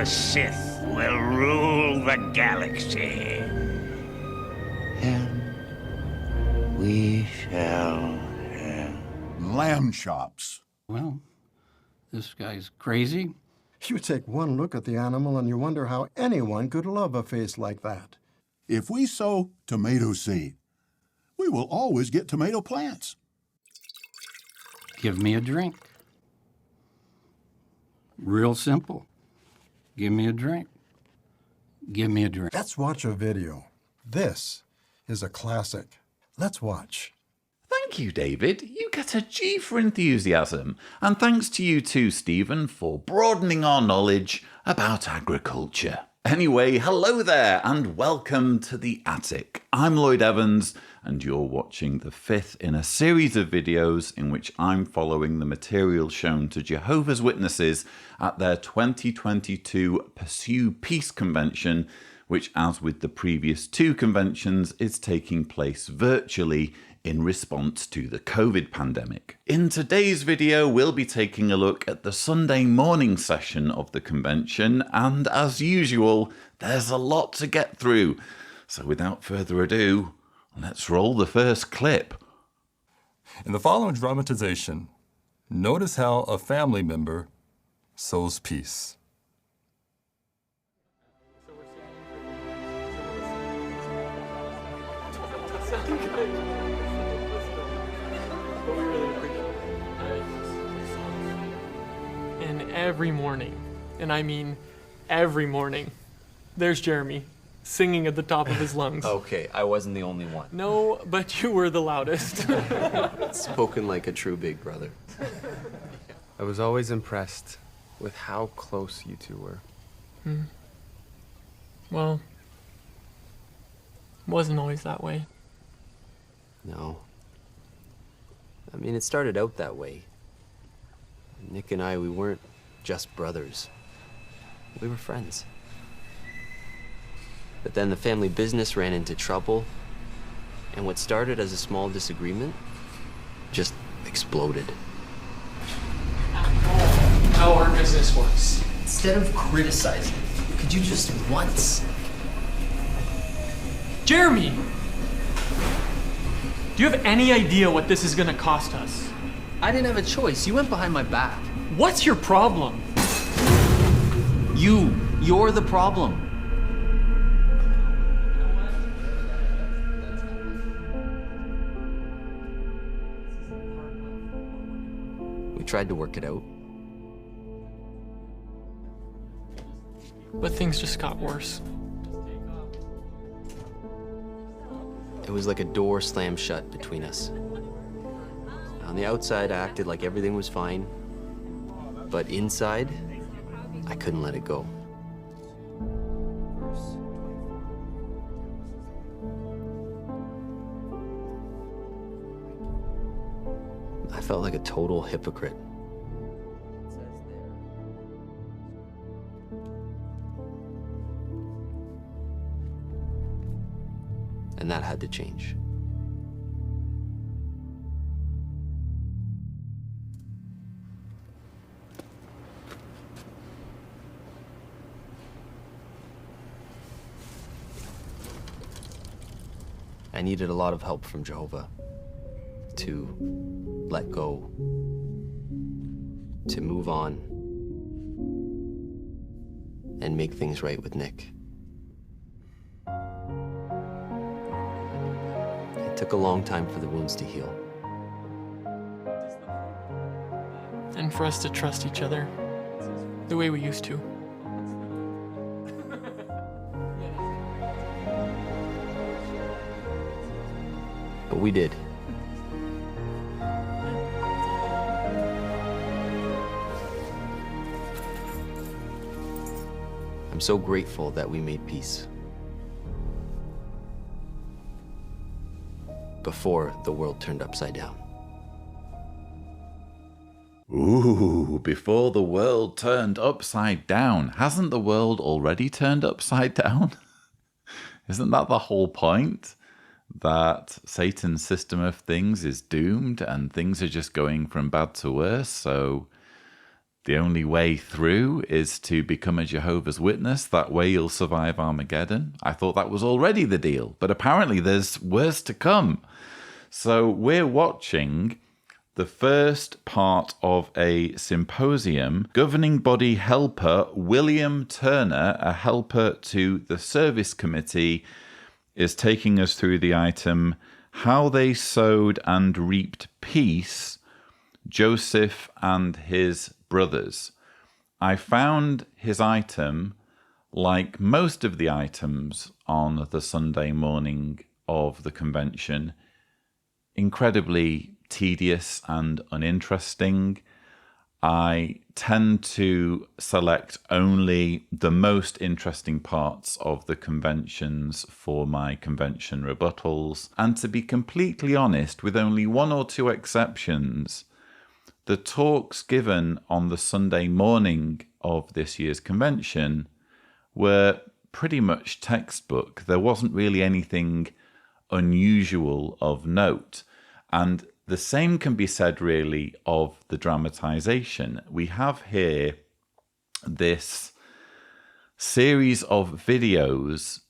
the Sith will rule the galaxy. And we shall have lamb chops. Well, this guy's crazy. You take one look at the animal and you wonder how anyone could love a face like that. If we sow tomato seed, we will always get tomato plants. Give me a drink. Real simple. Give me a drink. Give me a drink. Let's watch a video. This is a classic. Let's watch. Thank you, David. You get a G for enthusiasm. And thanks to you too, Stephen, for broadening our knowledge about agriculture. Anyway, hello there and welcome to the Attic. I'm Lloyd Evans and you're watching the fifth in a series of videos in which I'm following the material shown to Jehovah's Witnesses at their 2022 Pursue Peace Convention, which, as with the previous two conventions, is taking place virtually in response to the COVID pandemic. In today's video, we'll be taking a look at the Sunday morning session of the convention, and as usual, there's a lot to get through. So without further ado, let's roll the first clip. In the following dramatization, notice how a family member sows peace. And every morning, and I mean every morning, there's Jeremy singing at the top of his lungs. Okay, I wasn't the only one. No, but you were the loudest. Spoken like a true big brother. I was always impressed with how close you two were. Well, wasn't always that way. No. I mean, it started out that way. Nick and I, we weren't just brothers. We were friends. But then the family business ran into trouble, and what started as a small disagreement just exploded. How our business works. Instead of criticizing, could you just once? Jeremy! Do you have any idea what this is gonna cost us? I didn't have a choice. You went behind my back. What's your problem? You're the problem. We tried to work it out. But things just got worse. It was like a door slammed shut between us. On the outside, I acted like everything was fine. But inside, I couldn't let it go. I felt like a total hypocrite. And that had to change. I needed a lot of help from Jehovah to let go, to move on, and make things right with Nick. It took a long time for the wounds to heal. And for us to trust each other the way we used to. But we did. I'm so grateful that we made peace. Before the world turned upside down. Ooh, before the world turned upside down. Hasn't the world already turned upside down? Isn't that the whole point? That Satan's system of things is doomed and things are just going from bad to worse. So the only way through is to become a Jehovah's Witness. That way you'll survive Armageddon. I thought that was already the deal, but apparently there's worse to come. So we're watching the first part of a symposium. Governing body helper William Turner, a helper to the service committee, is taking us through the item, How They Sowed and Reaped Peace, Joseph and His Brothers. I found his item, like most of the items on the Sunday morning of the convention, incredibly tedious and uninteresting. I tend to select only the most interesting parts of the conventions for my convention rebuttals, and to be completely honest, with only one or two exceptions, the talks given on the Sunday morning of this year's convention were pretty much textbook. There wasn't really anything unusual of note. And the same can be said really of the dramatization. We have here this series of videos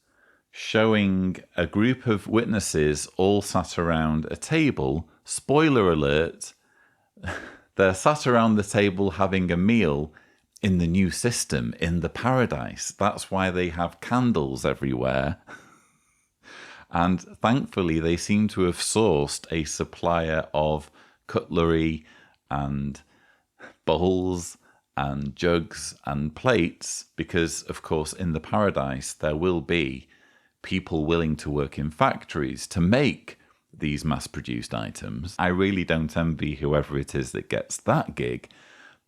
showing a group of witnesses all sat around a table. Spoiler alert, they're sat around the table having a meal in the new system, in the paradise. That's why they have candles everywhere. And thankfully, they seem to have sourced a supplier of cutlery and bowls and jugs and plates, because, of course, in the paradise, there will be people willing to work in factories to make these mass-produced items. I really don't envy whoever it is that gets that gig.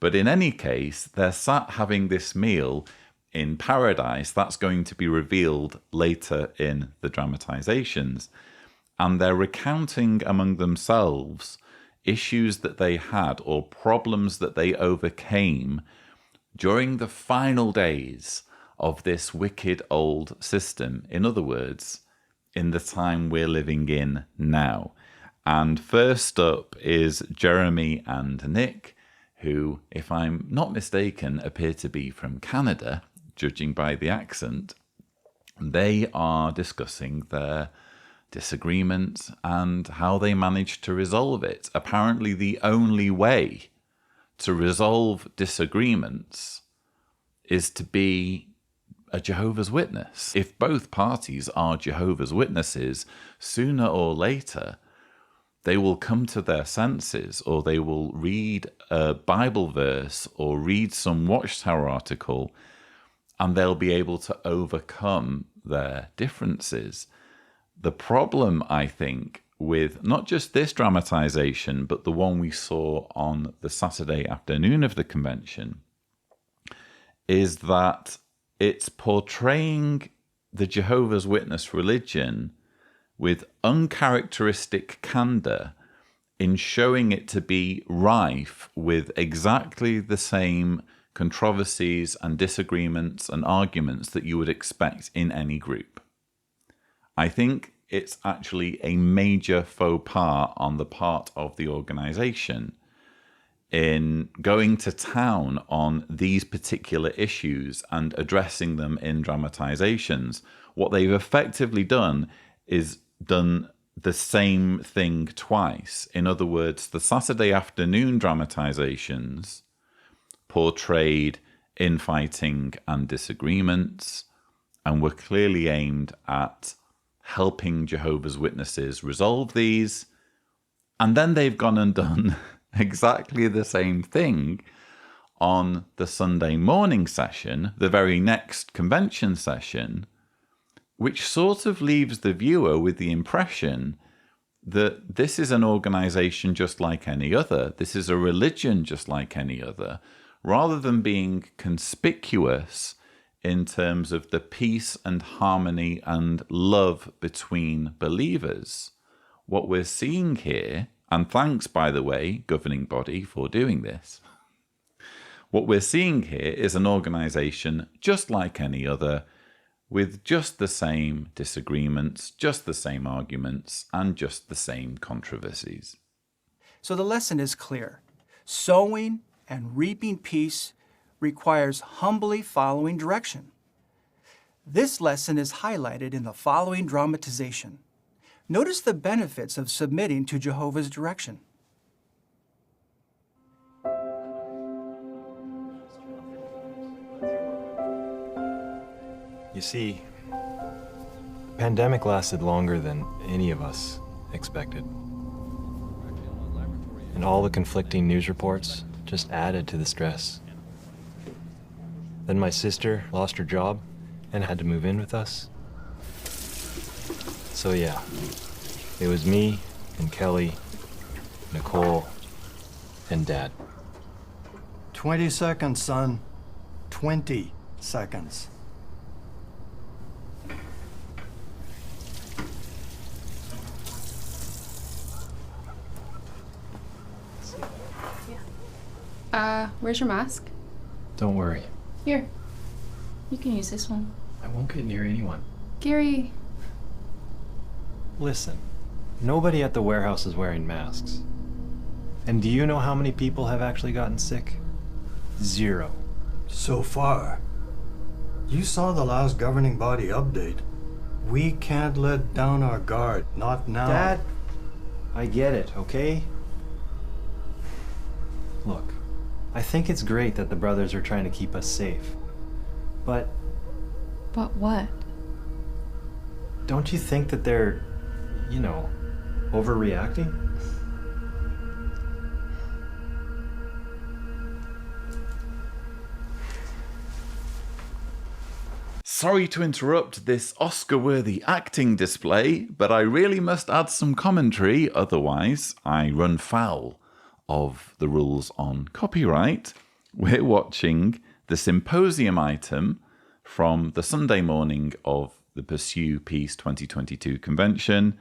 But in any case, they're sat having this meal in paradise. That's going to be revealed later in the dramatizations. And they're recounting among themselves issues that they had or problems that they overcame during the final days of this wicked old system. In other words, in the time we're living in now. And first up is Jeremy and Nick, who, if I'm not mistaken, appear to be from Canada, judging by the accent. They are discussing their disagreement and how they managed to resolve it. Apparently, the only way to resolve disagreements is to be a Jehovah's Witness. If both parties are Jehovah's Witnesses, sooner or later, they will come to their senses, or they will read a Bible verse or read some Watchtower article, and they'll be able to overcome their differences. The problem, I think, with not just this dramatization, but the one we saw on the Saturday afternoon of the convention, is that it's portraying the Jehovah's Witness religion with uncharacteristic candor in showing it to be rife with exactly the same controversies and disagreements and arguments that you would expect in any group. I think it's actually a major faux pas on the part of the organization in going to town on these particular issues and addressing them in dramatizations. What they've effectively done is done the same thing twice. In other words, the Saturday afternoon dramatizations portrayed infighting and disagreements and were clearly aimed at helping Jehovah's Witnesses resolve these. And then they've gone and done exactly the same thing on the Sunday morning session, the very next convention session, which sort of leaves the viewer with the impression that this is an organization just like any other. This is a religion just like any other, rather than being conspicuous in terms of the peace and harmony and love between believers. What we're seeing here, and thanks, by the way, governing body, for doing this, what we're seeing here is an organization just like any other, with just the same disagreements, just the same arguments, and just the same controversies. So the lesson is clear. Sowing and reaping peace requires humbly following direction. This lesson is highlighted in the following dramatization. Notice the benefits of submitting to Jehovah's direction. You see, the pandemic lasted longer than any of us expected. And all the conflicting news reports just added to the stress. Then my sister lost her job and had to move in with us. So yeah, it was me and Kelly, Nicole, and Dad. 20 seconds, son. 20 seconds. Where's your mask? Don't worry, Here. You can use this one. I won't get near anyone. Gary. Listen, nobody at the warehouse is wearing masks. And do you know how many people have actually gotten sick? 0. So far. You saw the last governing body update. We can't let down our guard, not now. Dad, I get it, okay? Look, I think it's great that the brothers are trying to keep us safe. But But what? don't you think that they're, overreacting? Sorry to interrupt this Oscar-worthy acting display, but I really must add some commentary, otherwise I run foul of the rules on copyright. We're watching the symposium item from the Sunday morning of the Pursue Peace 2022 convention.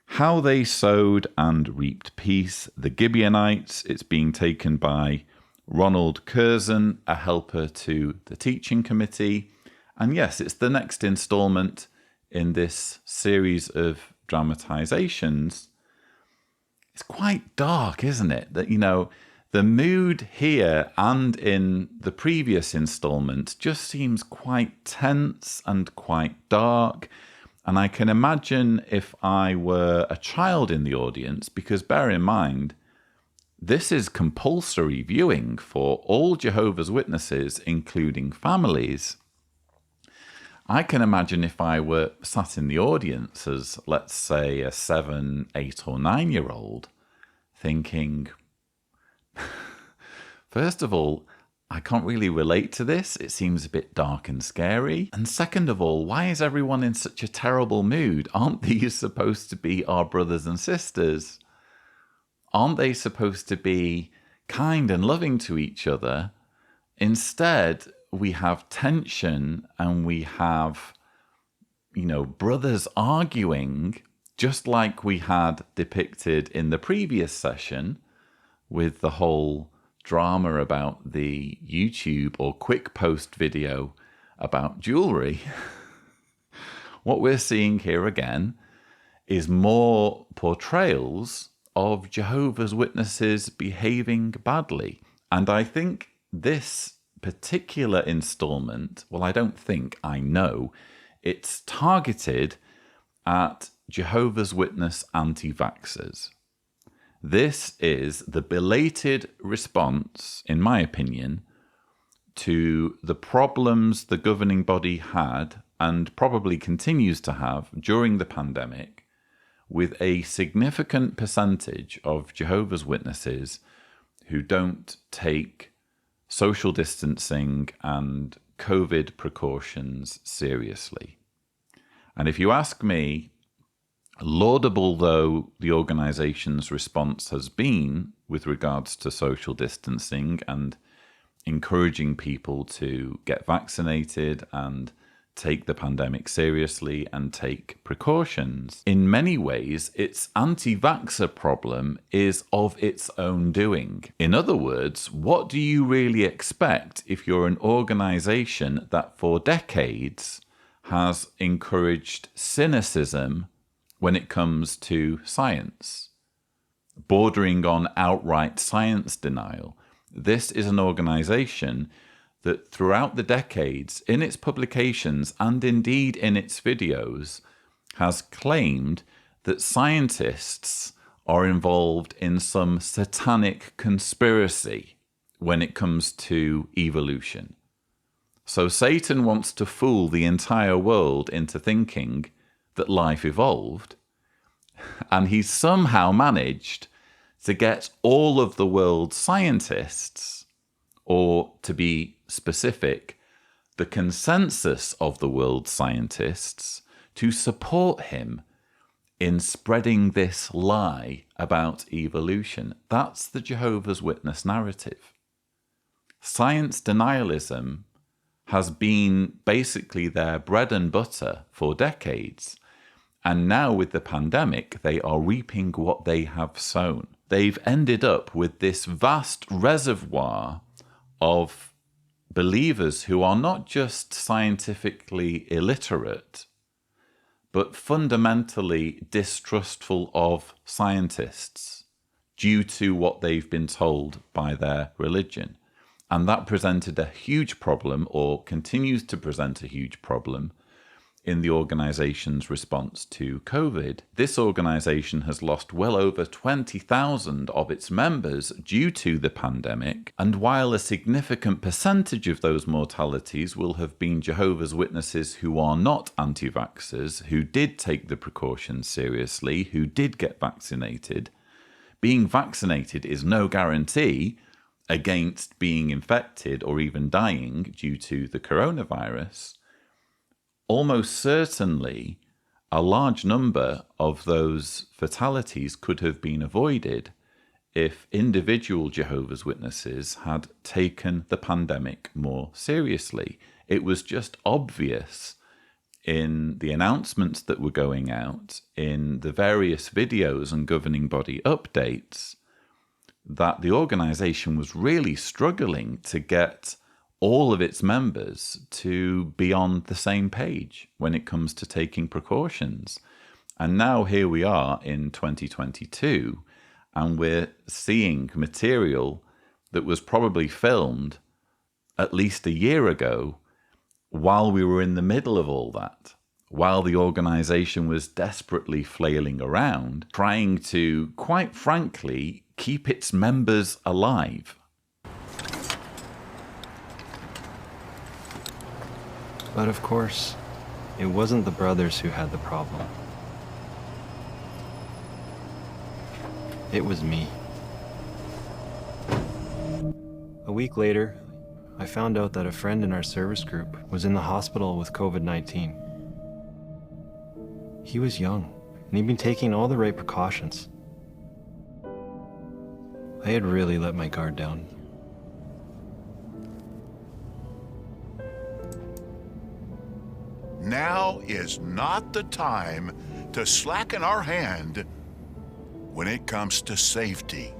How They Sowed and Reaped Peace, the Gibeonites. It's being taken by Ronald Curzon, a helper to the teaching committee. And yes, it's the next installment in this series of dramatizations. It's quite dark, isn't it? That, the mood here and in the previous installment just seems quite tense and quite dark. And I can imagine if I were a child in the audience, because bear in mind, this is compulsory viewing for all Jehovah's Witnesses, including families. I can imagine if I were sat in the audience as, let's say, a 7, 8 or 9-year-old, thinking, first of all, I can't really relate to this. It seems a bit dark and scary. And second of all, why is everyone in such a terrible mood? Aren't these supposed to be our brothers and sisters? Aren't they supposed to be kind and loving to each other? Instead, we have tension and we have, brothers arguing, just like we had depicted in the previous session with the whole drama about the YouTube or quick post video about jewelry. What we're seeing here again is more portrayals of Jehovah's Witnesses behaving badly. And I think this particular installment, well, I don't think, I know, it's targeted at Jehovah's Witness anti-vaxxers. This is the belated response, in my opinion, to the problems the governing body had and probably continues to have during the pandemic, with a significant percentage of Jehovah's Witnesses who don't take social distancing and COVID precautions seriously. And if you ask me, laudable though the organization's response has been with regards to social distancing and encouraging people to get vaccinated and take the pandemic seriously and take precautions, in many ways, its anti-vaxxer problem is of its own doing. In other words, what do you really expect if you're an organization that for decades has encouraged cynicism when it comes to science, bordering on outright science denial, This is an organization that throughout the decades, in its publications and indeed in its videos, has claimed that scientists are involved in some satanic conspiracy when it comes to evolution. So Satan wants to fool the entire world into thinking that life evolved, and he's somehow managed to get all of the world's scientists, or to be specific, the consensus of the world's scientists, to support him in spreading this lie about evolution. That's the Jehovah's Witness narrative. Science denialism has been basically their bread and butter for decades. And now with the pandemic, they are reaping what they have sown. They've ended up with this vast reservoir of believers who are not just scientifically illiterate, but fundamentally distrustful of scientists due to what they've been told by their religion. And that presented a huge problem, or continues to present a huge problem, in the organization's response to COVID. This organization has lost well over 20,000 of its members due to the pandemic, and while a significant percentage of those mortalities will have been Jehovah's Witnesses who are not anti-vaxxers, who did take the precautions seriously, who did get vaccinated, being vaccinated is no guarantee against being infected or even dying due to the coronavirus. Almost certainly, a large number of those fatalities could have been avoided if individual Jehovah's Witnesses had taken the pandemic more seriously. It was just obvious in the announcements that were going out, in the various videos and governing body updates, that the organization was really struggling to get all of its members to be on the same page when it comes to taking precautions. And now here we are in 2022, and we're seeing material that was probably filmed at least a year ago while we were in the middle of all that, while the organization was desperately flailing around, trying to, quite frankly, keep its members alive. But of course, it wasn't the brothers who had the problem. It was me. A week later, I found out that a friend in our service group was in the hospital with COVID-19. He was young, and he'd been taking all the right precautions. I had really let my guard down. Now is not the time to slacken our hand when it comes to safety.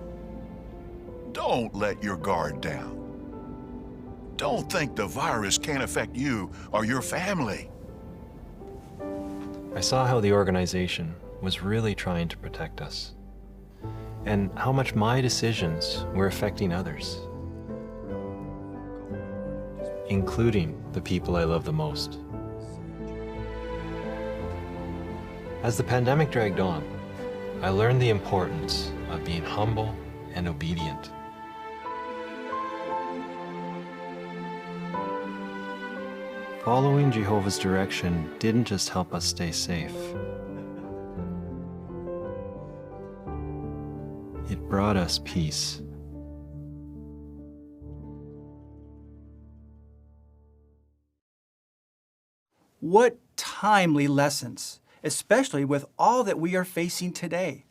Don't let your guard down. Don't think the virus can't affect you or your family. I saw how the organization was really trying to protect us, and how much my decisions were affecting others, including the people I love the most. As the pandemic dragged on, I learned the importance of being humble and obedient. Following Jehovah's direction didn't just help us stay safe. It brought us peace. What timely lessons, especially with all that we are facing today.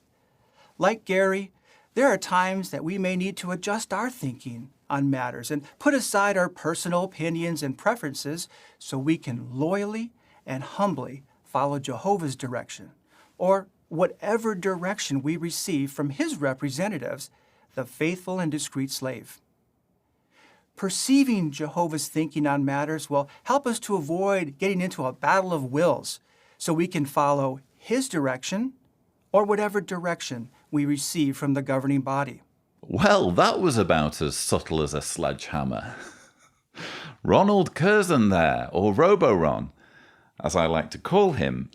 Like Gary, there are times that we may need to adjust our thinking on matters and put aside our personal opinions and preferences so we can loyally and humbly follow Jehovah's direction, or whatever direction we receive from his representatives, the faithful and discreet slave. Perceiving Jehovah's thinking on matters will help us to avoid getting into a battle of wills so we can follow his direction or whatever direction we receive from the governing body. Well, that was about as subtle as a sledgehammer. Ronald Curzon there, or Robo-Ron, as I like to call him,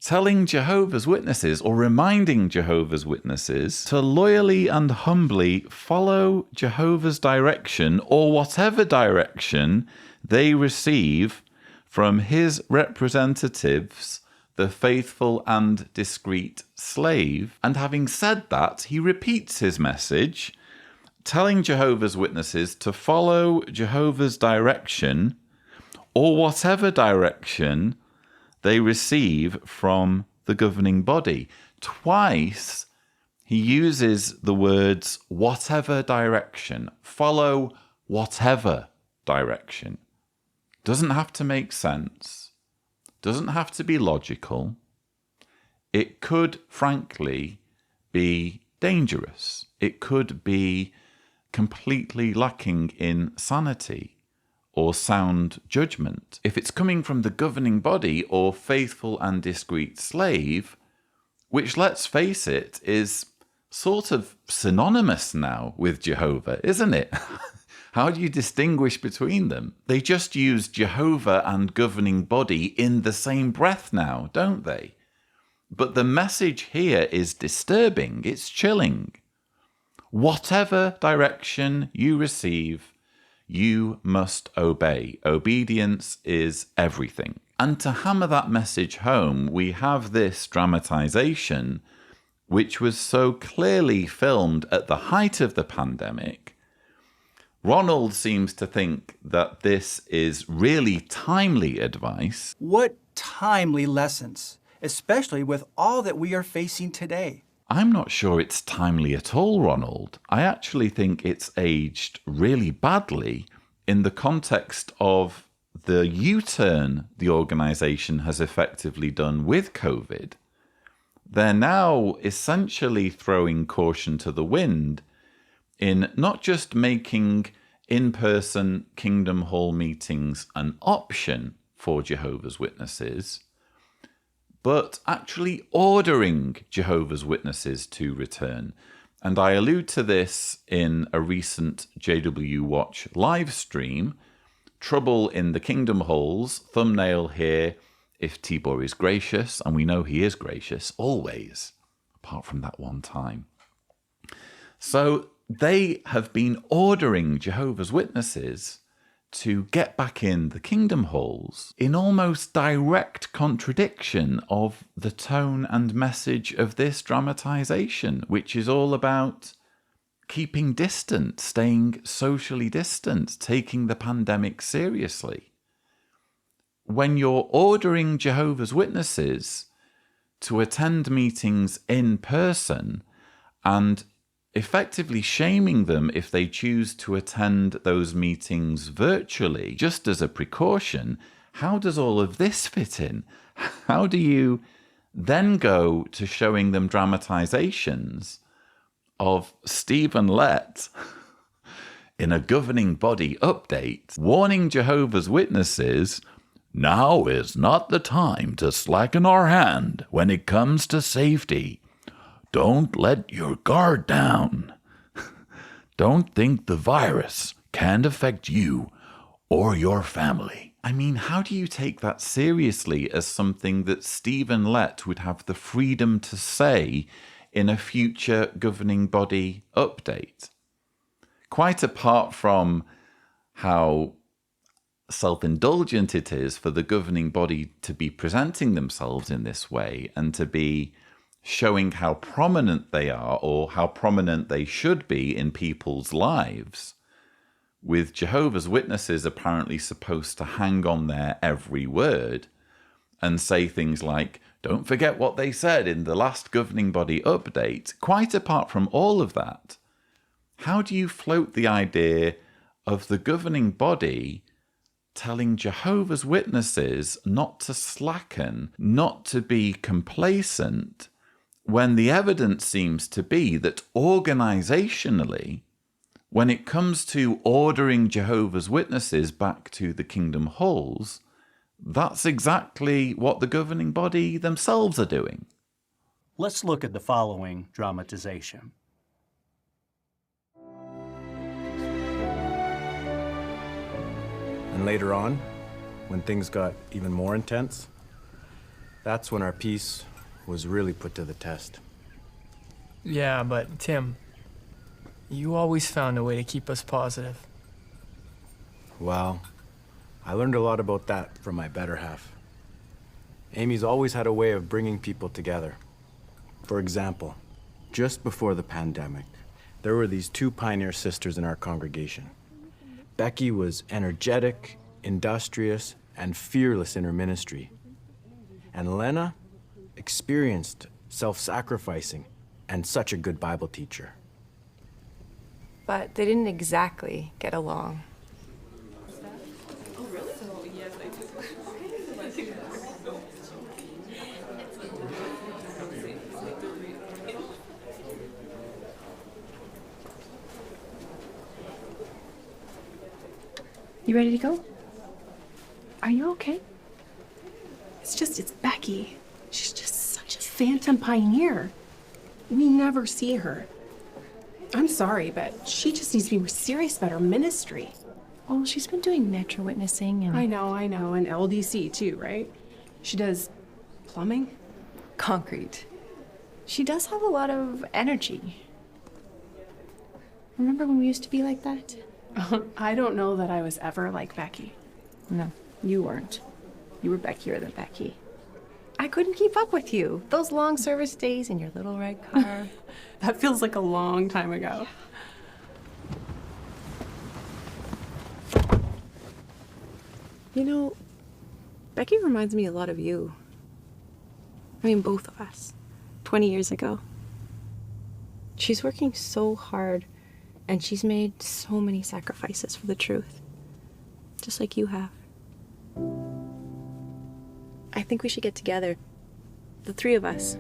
telling Jehovah's Witnesses, or reminding Jehovah's Witnesses, to loyally and humbly follow Jehovah's direction, or whatever direction they receive from his representatives, the faithful and discreet slave. And having said that, he repeats his message, telling Jehovah's Witnesses to follow Jehovah's direction, or whatever direction they receive from the governing body. Twice he uses the words whatever direction, follow whatever direction. Doesn't have to make sense, doesn't have to be logical. It could, frankly, be dangerous. It could be completely lacking in sanity or sound judgment. If it's coming from the governing body or faithful and discreet slave, which, let's face it, is sort of synonymous now with Jehovah, isn't it? How do you distinguish between them? They just use Jehovah and governing body in the same breath now, don't they? But the message here is disturbing, it's chilling. Whatever direction you receive, you must obey. Obedience is everything. And to hammer that message home, we have this dramatization, which was so clearly filmed at the height of the pandemic. Ronald seems to think that this is really timely advice. What timely lessons, especially with all that we are facing today. I'm not sure it's timely at all, Ronald. I actually think it's aged really badly in the context of the U-turn the organisation has effectively done with COVID. They're now essentially throwing caution to the wind in not just making in-person Kingdom Hall meetings an option for Jehovah's Witnesses, but actually ordering Jehovah's Witnesses to return. And I allude to this in a recent JW Watch live stream, Trouble in the Kingdom Halls, thumbnail here, if Tibor is gracious, and we know he is gracious, always, apart from that one time. So they have been ordering Jehovah's Witnesses to get back in the Kingdom Halls in almost direct contradiction of the tone and message of this dramatization, which is all about keeping distant, staying socially distant, taking the pandemic seriously. When you're ordering Jehovah's Witnesses to attend meetings in person and effectively shaming them if they choose to attend those meetings virtually, just as a precaution, how does all of this fit in? How do you then go to showing them dramatizations of Stephen Lett in a governing body update warning Jehovah's Witnesses, now is not the time to slacken our hand when it comes to safety. Don't let your guard down. Don't think the virus can't affect you or your family. I mean, how do you take that seriously as something that Stephen Lett would have the freedom to say in a future governing body update? Quite apart from how self-indulgent it is for the governing body to be presenting themselves in this way and to be showing how prominent they are or how prominent they should be in people's lives, with Jehovah's Witnesses apparently supposed to hang on their every word and say things like, don't forget what they said in the last governing body update. Quite apart from all of that, how do you float the idea of the governing body telling Jehovah's Witnesses not to slacken, not to be complacent, when the evidence seems to be that organizationally, when it comes to ordering Jehovah's Witnesses back to the Kingdom Halls, that's exactly what the governing body themselves are doing. Let's look at the following dramatization. And later on, when things got even more intense, that's when our peace was really put to the test. Yeah, but Tim, you always found a way to keep us positive. Well, I learned a lot about that from my better half. Amy's always had a way of bringing people together. For example, just before the pandemic, there were these two pioneer sisters in our congregation. Becky was energetic, industrious, and fearless in her ministry. And Lena, experienced, self-sacrificing, and such a good Bible teacher. But they didn't exactly get along. You ready to go? Are you okay? It's Becky. She's just such a phantom pioneer. We never see her. I'm sorry, but she just needs to be more serious about her ministry. Well, she's been doing metro witnessing and... I know, and LDC too, right? She does plumbing? Concrete. She does have a lot of energy. Remember when we used to be like that? I don't know that I was ever like Becky. No, you weren't. You were Beckier than Becky. I couldn't keep up with you. Those long service days in your little red car. That feels like a long time ago. You know, Becky reminds me a lot of you. I mean, both of us. 20 years ago. She's working so hard, and she's made so many sacrifices for the truth. Just like you have. I think we should get together. The three of us.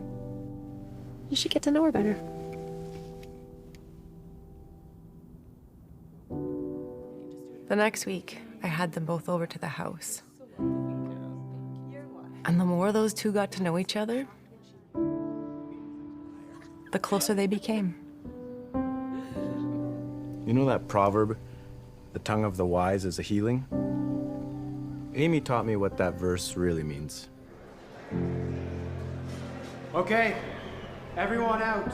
You should get to know her better. The next week, I had them both over to the house. And the more those two got to know each other, the closer they became. You know that proverb, the tongue of the wise is a healing? Amy taught me what that verse really means. Okay, everyone out.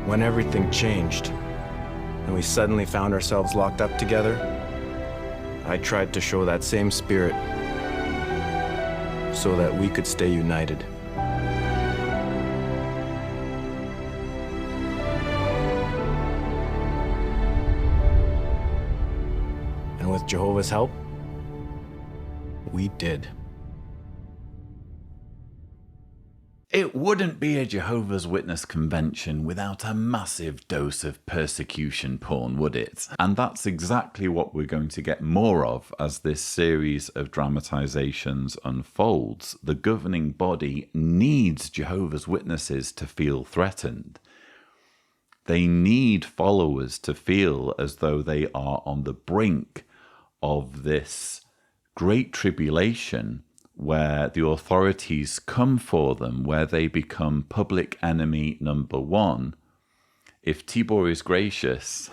When everything changed, and we suddenly found ourselves locked up together, I tried to show that same spirit so that we could stay united. And with Jehovah's help, we did. It wouldn't be a Jehovah's Witness convention without a massive dose of persecution porn, would it? And that's exactly what we're going to get more of as this series of dramatizations unfolds. The governing body needs Jehovah's Witnesses to feel threatened. They need followers to feel as though they are on the brink of this great tribulation where the authorities come for them, where they become public enemy number one. If Tibor is gracious,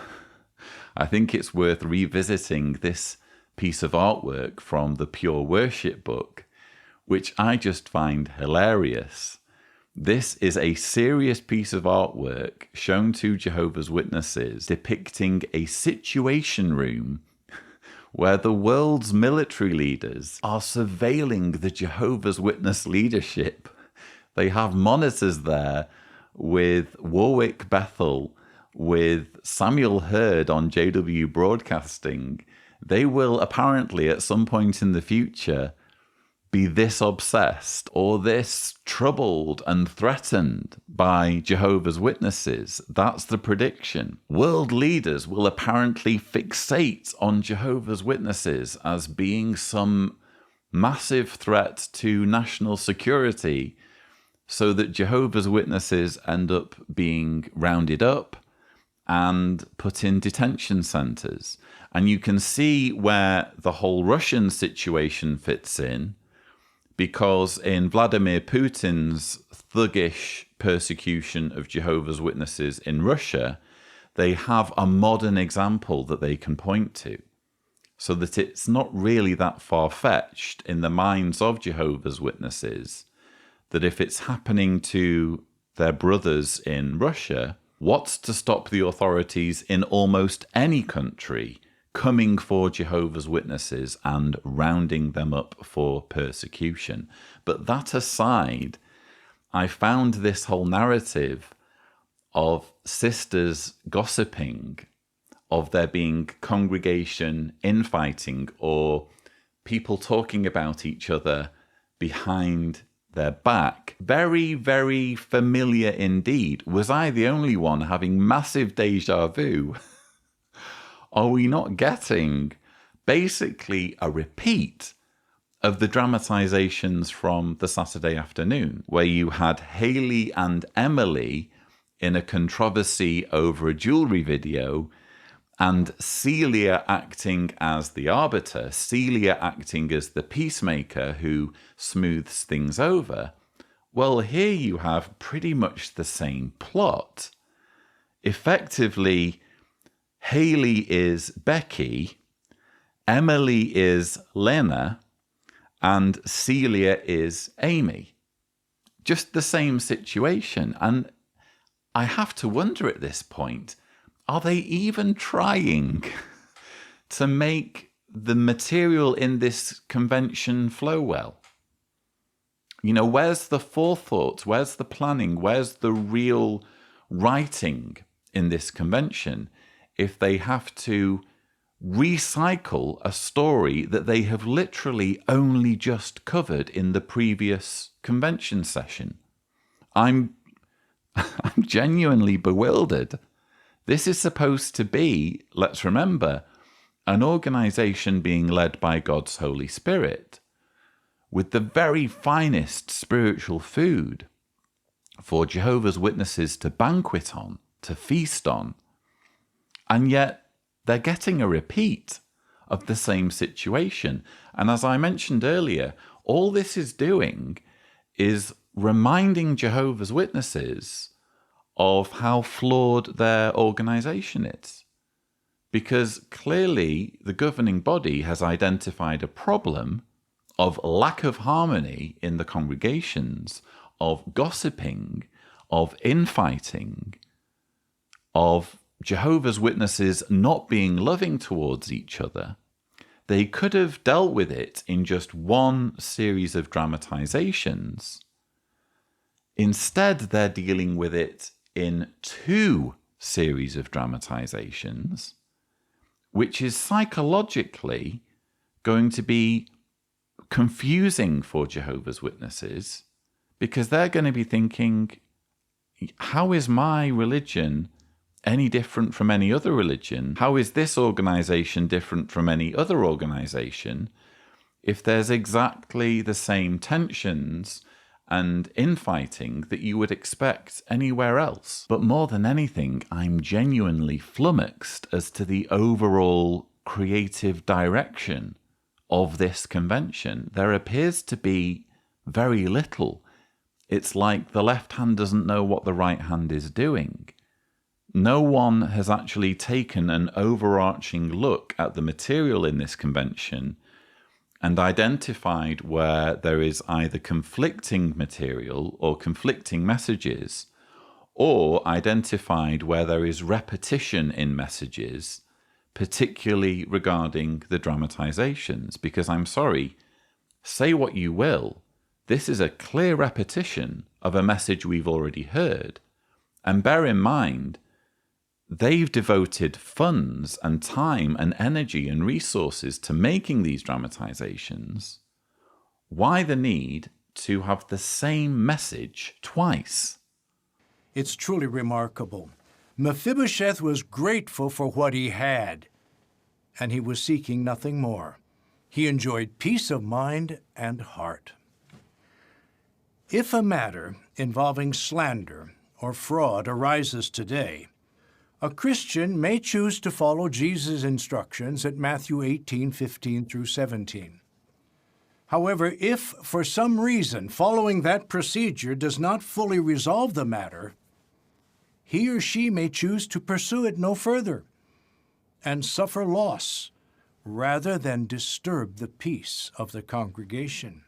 I think it's worth revisiting this piece of artwork from the Pure Worship book, which I just find hilarious. This is a serious piece of artwork shown to Jehovah's Witnesses depicting a situation room where the world's military leaders are surveilling the Jehovah's Witness leadership. They have monitors there with Warwick Bethel, with Samuel Hurd on JW Broadcasting. They will apparently at some point in the future be this obsessed or this troubled and threatened by Jehovah's Witnesses. That's the prediction. World leaders will apparently fixate on Jehovah's Witnesses as being some massive threat to national security, so that Jehovah's Witnesses end up being rounded up and put in detention centers. And you can see where the whole Russian situation fits in, because in Vladimir Putin's thuggish persecution of Jehovah's Witnesses in Russia, they have a modern example that they can point to. So that it's not really that far-fetched in the minds of Jehovah's Witnesses that if it's happening to their brothers in Russia, what's to stop the authorities in almost any country coming for Jehovah's Witnesses and rounding them up for persecution? But that aside, I found this whole narrative of sisters gossiping, of there being congregation infighting or people talking about each other behind their back, very, very familiar indeed. Was I the only one having massive deja vu? Are we not getting basically a repeat of the dramatizations from the Saturday afternoon, where you had Haley and Emily in a controversy over a jewelry video, and Celia acting as the arbiter, Celia acting as the peacemaker who smooths things over? Well, here you have pretty much the same plot. Effectively, Haley is Becky, Emily is Lena, and Celia is Amy. Just the same situation. And I have to wonder at this point, are they even trying to make the material in this convention flow well? You know, where's the forethought? Where's the planning? Where's the real writing in this convention if they have to recycle a story that they have literally only just covered in the previous convention session? I'm genuinely bewildered. This is supposed to be, let's remember, an organization being led by God's Holy Spirit, with the very finest spiritual food for Jehovah's Witnesses to banquet on, to feast on. And yet they're getting a repeat of the same situation. And as I mentioned earlier, all this is doing is reminding Jehovah's Witnesses of how flawed their organization is. Because clearly the governing body has identified a problem of lack of harmony in the congregations, of gossiping, of infighting, of Jehovah's Witnesses not being loving towards each other. They could have dealt with it in just one series of dramatizations. Instead, they're dealing with it in two series of dramatizations, which is psychologically going to be confusing for Jehovah's Witnesses, because they're going to be thinking, how is my religion any different from any other religion? How is this organization different from any other organization if there's exactly the same tensions and infighting that you would expect anywhere else? But more than anything, I'm genuinely flummoxed as to the overall creative direction of this convention. There appears to be very little. It's like the left hand doesn't know what the right hand is doing. No one has actually taken an overarching look at the material in this convention and identified where there is either conflicting material or conflicting messages, or identified where there is repetition in messages, particularly regarding the dramatizations. Because I'm sorry, say what you will, this is a clear repetition of a message we've already heard. And bear in mind, they've devoted funds and time and energy and resources to making these dramatizations. Why the need to have the same message twice? It's truly remarkable. Mephibosheth was grateful for what he had, and he was seeking nothing more. He enjoyed peace of mind and heart. If a matter involving slander or fraud arises today, a Christian may choose to follow Jesus' instructions at Matthew 18:15 through 17. However, if for some reason following that procedure does not fully resolve the matter, he or she may choose to pursue it no further and suffer loss rather than disturb the peace of the congregation.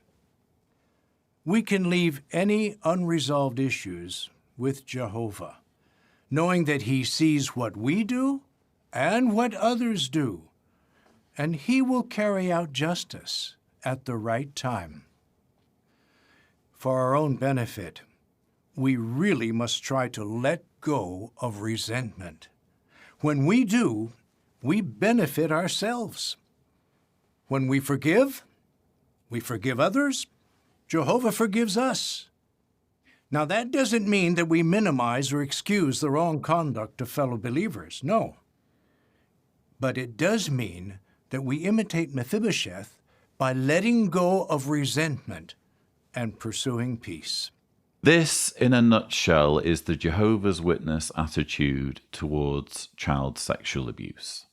We can leave any unresolved issues with Jehovah, knowing that He sees what we do and what others do, and He will carry out justice at the right time. For our own benefit, we really must try to let go of resentment. When we do, we benefit ourselves. When we forgive others, Jehovah forgives us. Now, that doesn't mean that we minimize or excuse the wrong conduct of fellow believers, no. But it does mean that we imitate Mephibosheth by letting go of resentment and pursuing peace. This, in a nutshell, is the Jehovah's Witness attitude towards child sexual abuse.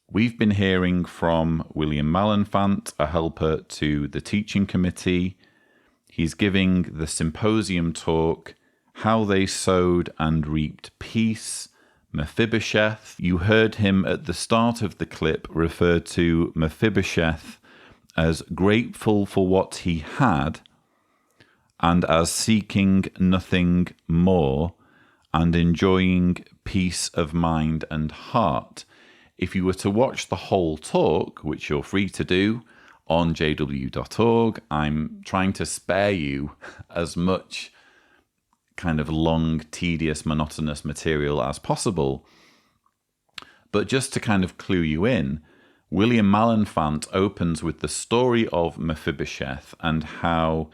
We've been hearing from William Malenfant, a helper to the teaching committee. He's giving the symposium talk, How They Sowed and Reaped Peace, Mephibosheth. You heard him at the start of the clip refer to Mephibosheth as grateful for what he had and as seeking nothing more and enjoying peace of mind and heart. If you were to watch the whole talk, which you're free to do on jw.org, I'm trying to spare you as much kind of long, tedious, monotonous material as possible. But just to kind of clue you in, William Malenfant opens with the story of Mephibosheth and how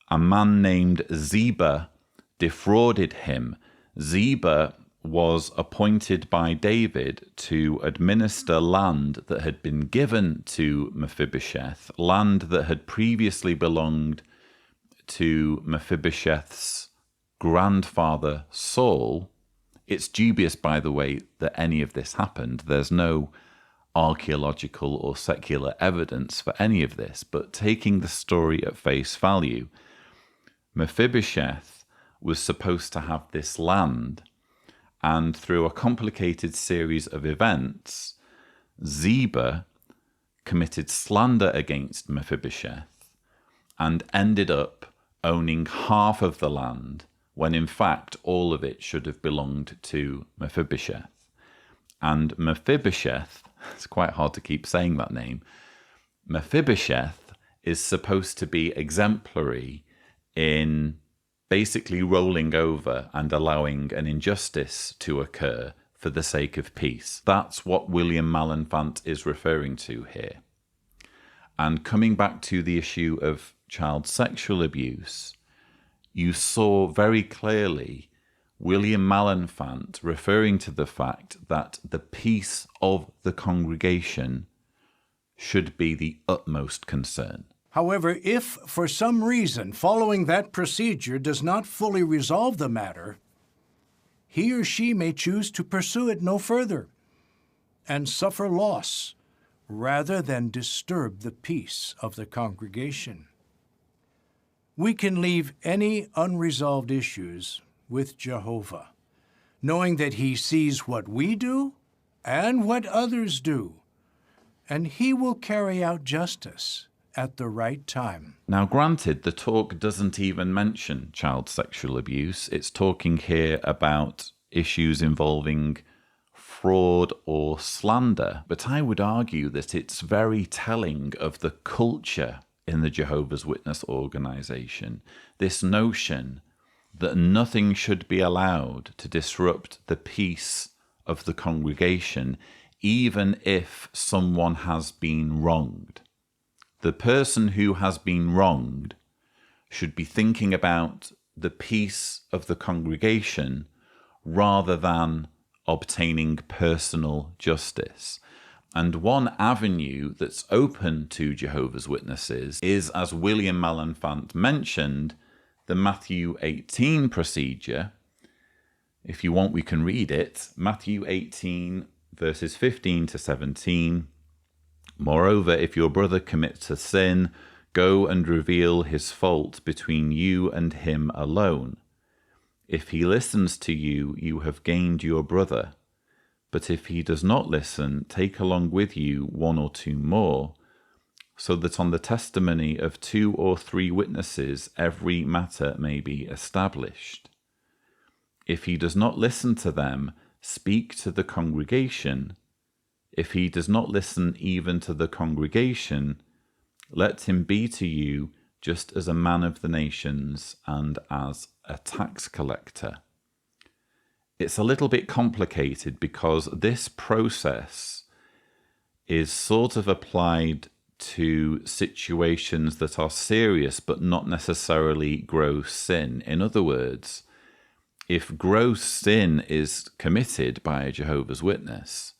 a man named Ziba defrauded him. Ziba was appointed by David to administer land that had been given to Mephibosheth, land that had previously belonged to Mephibosheth's grandfather Saul. It's dubious, by the way, that any of this happened. There's no archaeological or secular evidence for any of this, but taking the story at face value, Mephibosheth was supposed to have this land, and through a complicated series of events, Ziba committed slander against Mephibosheth and ended up owning half of the land when in fact all of it should have belonged to Mephibosheth. And Mephibosheth, it's quite hard to keep saying that name, Mephibosheth is supposed to be exemplary in basically rolling over and allowing an injustice to occur for the sake of peace. That's what William Malenfant is referring to here. And coming back to the issue of child sexual abuse, you saw very clearly William Malenfant referring to the fact that the peace of the congregation should be the utmost concern. However, if for some reason following that procedure does not fully resolve the matter, he or she may choose to pursue it no further and suffer loss rather than disturb the peace of the congregation. We can leave any unresolved issues with Jehovah, knowing that He sees what we do and what others do, and He will carry out justice at the right time. Now, granted, the talk doesn't even mention child sexual abuse. It's talking here about issues involving fraud or slander. But I would argue that it's very telling of the culture in the Jehovah's Witness organization. This notion that nothing should be allowed to disrupt the peace of the congregation, even if someone has been wronged. The person who has been wronged should be thinking about the peace of the congregation rather than obtaining personal justice. And one avenue that's open to Jehovah's Witnesses is, as William Malenfant mentioned, the Matthew 18 procedure. If you want, we can read it. Matthew 18, verses 15 to 17. Moreover, if your brother commits a sin, go and reveal his fault between you and him alone. If he listens to you, you have gained your brother. But if he does not listen, take along with you 1 or 2 more, so that on the testimony of 2 or 3 witnesses every matter may be established. If he does not listen to them, speak to the congregation. If he does not listen even to the congregation, let him be to you just as a man of the nations and as a tax collector. It's a little bit complicated because this process is sort of applied to situations that are serious but not necessarily gross sin. In other words, if gross sin is committed by a Jehovah's Witness,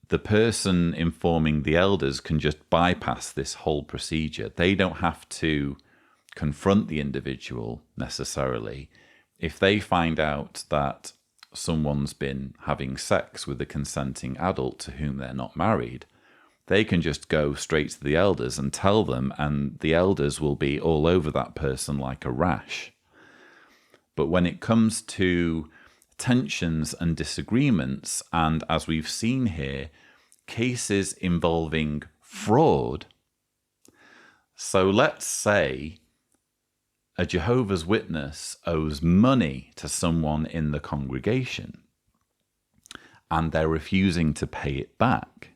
the person informing the elders can just bypass this whole procedure. They don't have to confront the individual necessarily. If they find out that someone's been having sex with a consenting adult to whom they're not married, they can just go straight to the elders and tell them, and the elders will be all over that person like a rash. But when it comes to tensions and disagreements, and as we've seen here, cases involving fraud. So let's say a Jehovah's Witness owes money to someone in the congregation and they're refusing to pay it back.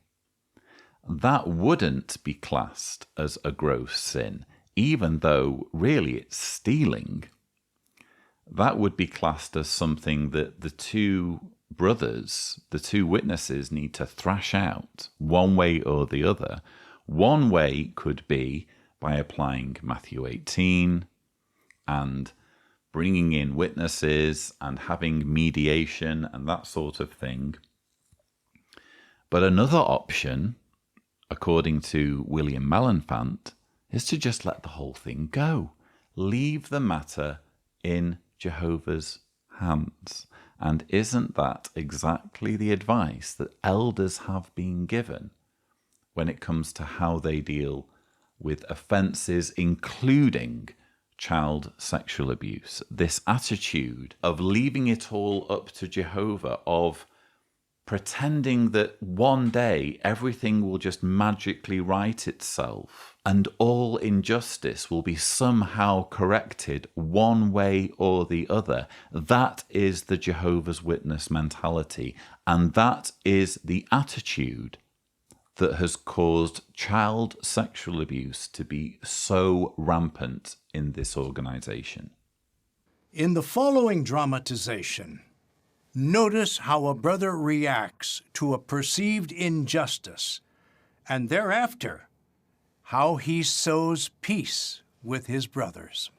That wouldn't be classed as a gross sin, even though really it's stealing. That would be classed as something that the 2 brothers, the 2 witnesses, need to thrash out one way or the other. One way could be by applying Matthew 18 and bringing in witnesses and having mediation and that sort of thing. But another option, according to William Malenfant, is to just let the whole thing go. Leave the matter in Jehovah's hands. And isn't that exactly the advice that elders have been given when it comes to how they deal with offences, including child sexual abuse? This attitude of leaving it all up to Jehovah, of pretending that one day everything will just magically right itself and all injustice will be somehow corrected one way or the other. That is the Jehovah's Witness mentality, and that is the attitude that has caused child sexual abuse to be so rampant in this organization. In the following dramatization, notice how a brother reacts to a perceived injustice, and thereafter, how he sows peace with his brothers.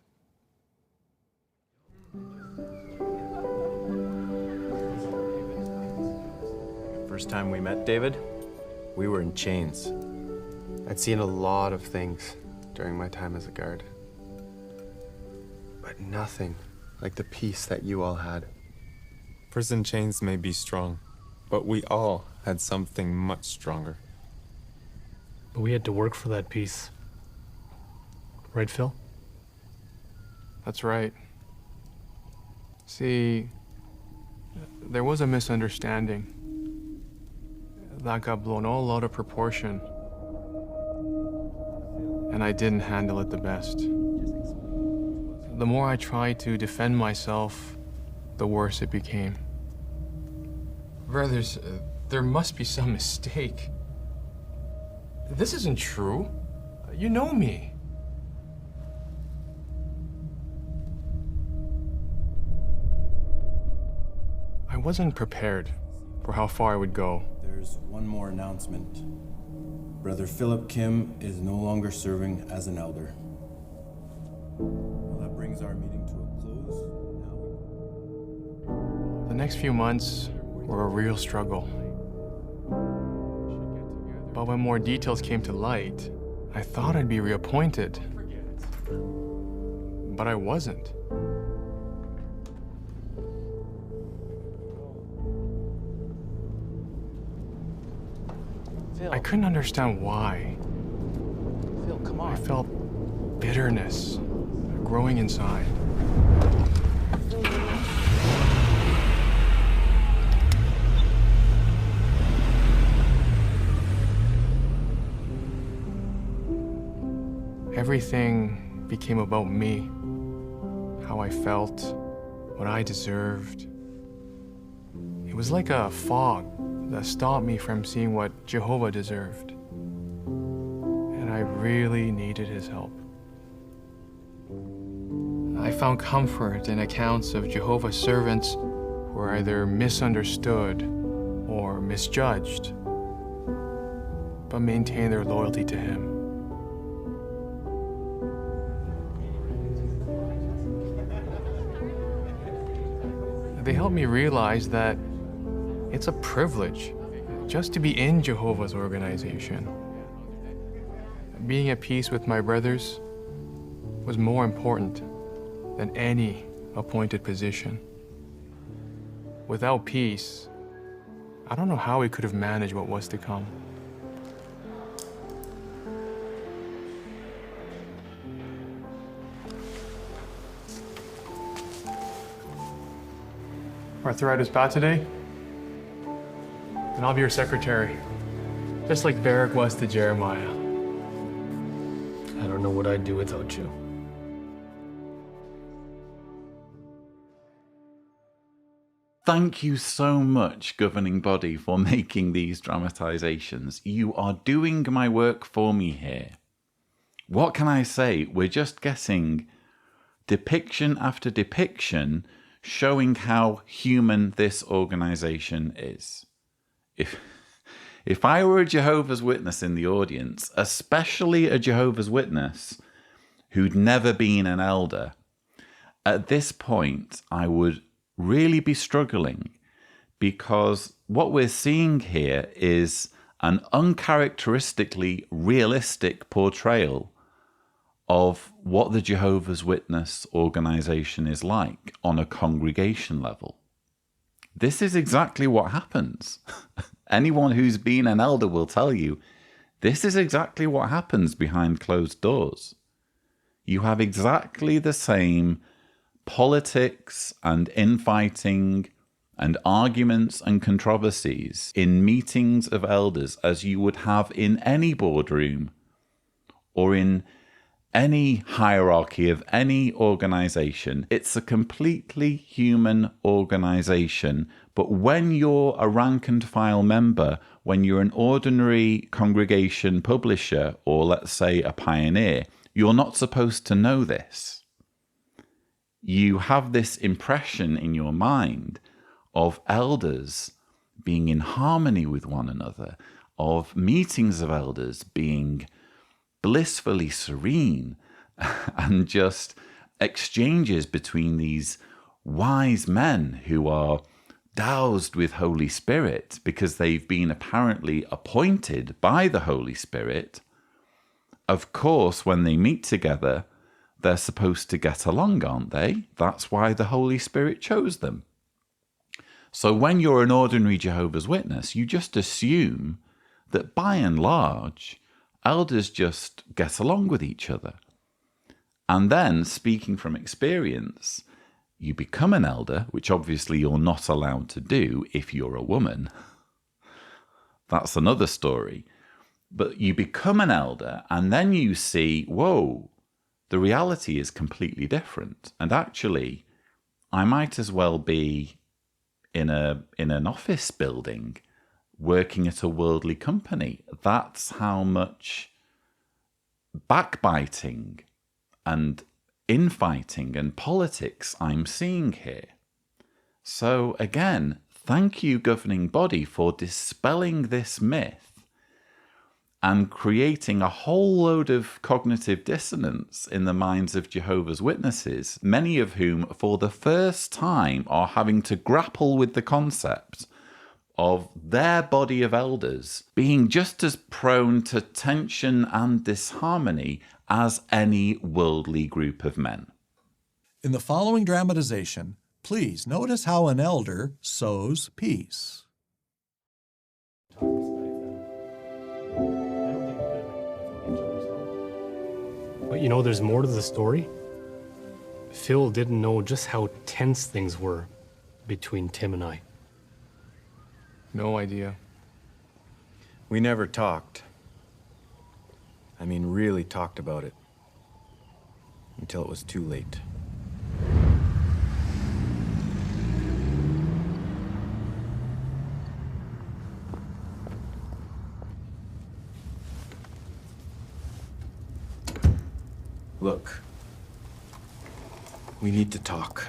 First time we met David, we were in chains. I'd seen a lot of things during my time as a guard, but nothing like the peace that you all had. Prison chains may be strong, but we all had something much stronger. But we had to work for that peace. Right, Phil? That's right. See, there was a misunderstanding that got blown all out of proportion, and I didn't handle it the best. The more I tried to defend myself, the worse it became. Brothers, there must be some mistake. This isn't true. You know me. I wasn't prepared for how far I would go. There's one more announcement. Brother Philip Kim is no longer serving as an elder. Well, that brings our meeting to a close. The next few months were a real struggle. But when more details came to light, I thought I'd be reappointed. But I wasn't. I couldn't understand why. Phil, come on. I felt bitterness growing inside. Everything became about me, how I felt, what I deserved. It was like a fog that stopped me from seeing what Jehovah deserved. And I really needed his help. I found comfort in accounts of Jehovah's servants who were either misunderstood or misjudged, but maintained their loyalty to him. They helped me realize that it's a privilege just to be in Jehovah's organization. Being at peace with my brothers was more important than any appointed position. Without peace, I don't know how we could have managed what was to come. Arthritis bad today? And I'll be your secretary. Just like Barak was to Jeremiah. I don't know what I'd do without you. Thank you so much, governing body, for making these dramatizations. You are doing my work for me here. What can I say? We're just getting depiction after depiction showing how human this organization is. If I were a Jehovah's Witness in the audience, especially a Jehovah's Witness who'd never been an elder, at this point I would really be struggling, because what we're seeing here is an uncharacteristically realistic portrayal of what the Jehovah's Witness organization is like on a congregation level. This is exactly what happens. Anyone who's been an elder will tell you, this is exactly what happens behind closed doors. You have exactly the same politics and infighting and arguments and controversies in meetings of elders as you would have in any boardroom or in any hierarchy of any organization. It's a completely human organization. But when you're a rank and file member, when you're an ordinary congregation publisher, or let's say a pioneer, you're not supposed to know this. You have this impression in your mind of elders being in harmony with one another, of meetings of elders being blissfully serene, and just exchanges between these wise men who are doused with Holy Spirit because they've been apparently appointed by the Holy Spirit. Of course, when they meet together, they're supposed to get along, aren't they? That's why the Holy Spirit chose them. So when you're an ordinary Jehovah's Witness, you just assume that by and large, elders just get along with each other. And then, speaking from experience, you become an elder, which obviously you're not allowed to do if you're a woman. That's another story. But you become an elder, and then you see, whoa, the reality is completely different. And actually, I might as well be in an office building working at a worldly company. That's how much backbiting and infighting and politics I'm seeing here. So again, thank you, governing body, for dispelling this myth and creating a whole load of cognitive dissonance in the minds of Jehovah's Witnesses, many of whom for the first time are having to grapple with the concept of their body of elders being just as prone to tension and disharmony as any worldly group of men. In the following dramatization, please notice how an elder sows peace. But you know, there's more to the story. Phil didn't know just how tense things were between Tim and I. No idea. We never talked. I mean, really talked about it. Until it was too late. Look, we need to talk.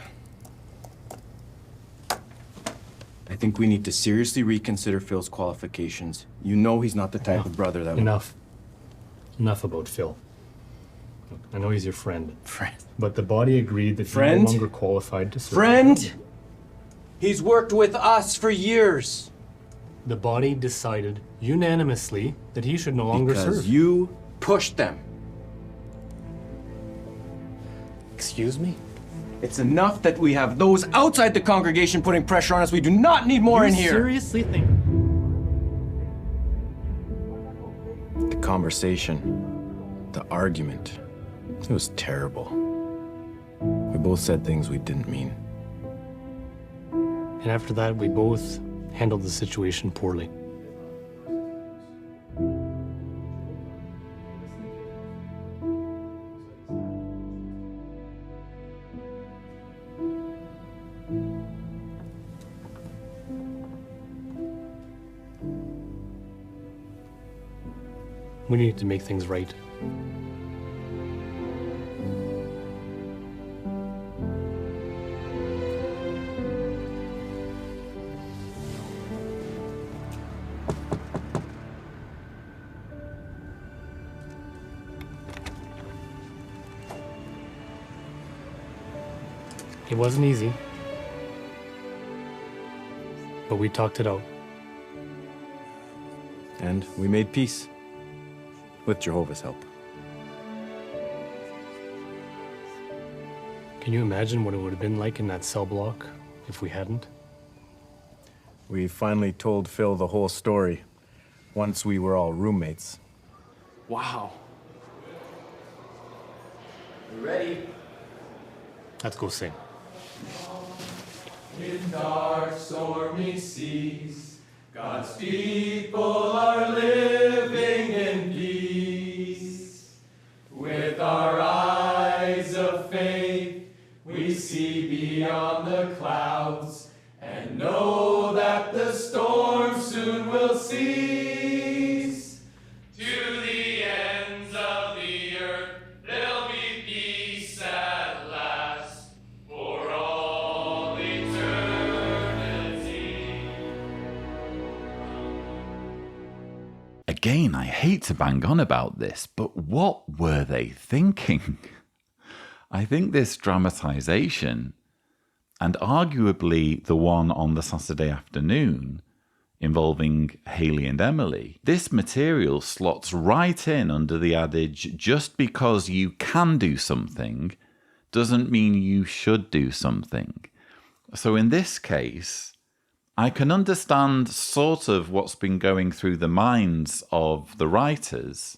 I think we need to seriously reconsider Phil's qualifications. You know he's not the type of brother that Enough. Enough about Phil. Look, I know he's your friend. Friend? But the body agreed that he's no Friend? longer qualified to serve. Friend? He's worked with us for years. The body decided unanimously that he should no longer serve. Because you pushed them. Excuse me? It's enough that we have those outside the congregation putting pressure on us. We do not need more in here. Seriously think? The conversation, the argument, it was terrible. We both said things we didn't mean. And after that, we both handled the situation poorly. We need to make things right. It wasn't easy, but we talked it out. And we made peace. With Jehovah's help. Can you imagine what it would have been like in that cell block if we hadn't? We finally told Phil the whole story once we were all roommates. Wow. You ready? Let's go sing. In dark, stormy seas, God's people are living in peace. With our eyes of faith, we see beyond the clouds and know that the storm soon will cease. To the ends of the earth, there'll be peace at last for all eternity. Again, I hate to bang on about this, but what were they thinking? I think this dramatization, and arguably the one on the Saturday afternoon involving Haley and Emily, this material slots right in under the adage, just because you can do something doesn't mean you should do something. So in this case, I can understand sort of what's been going through the minds of the writers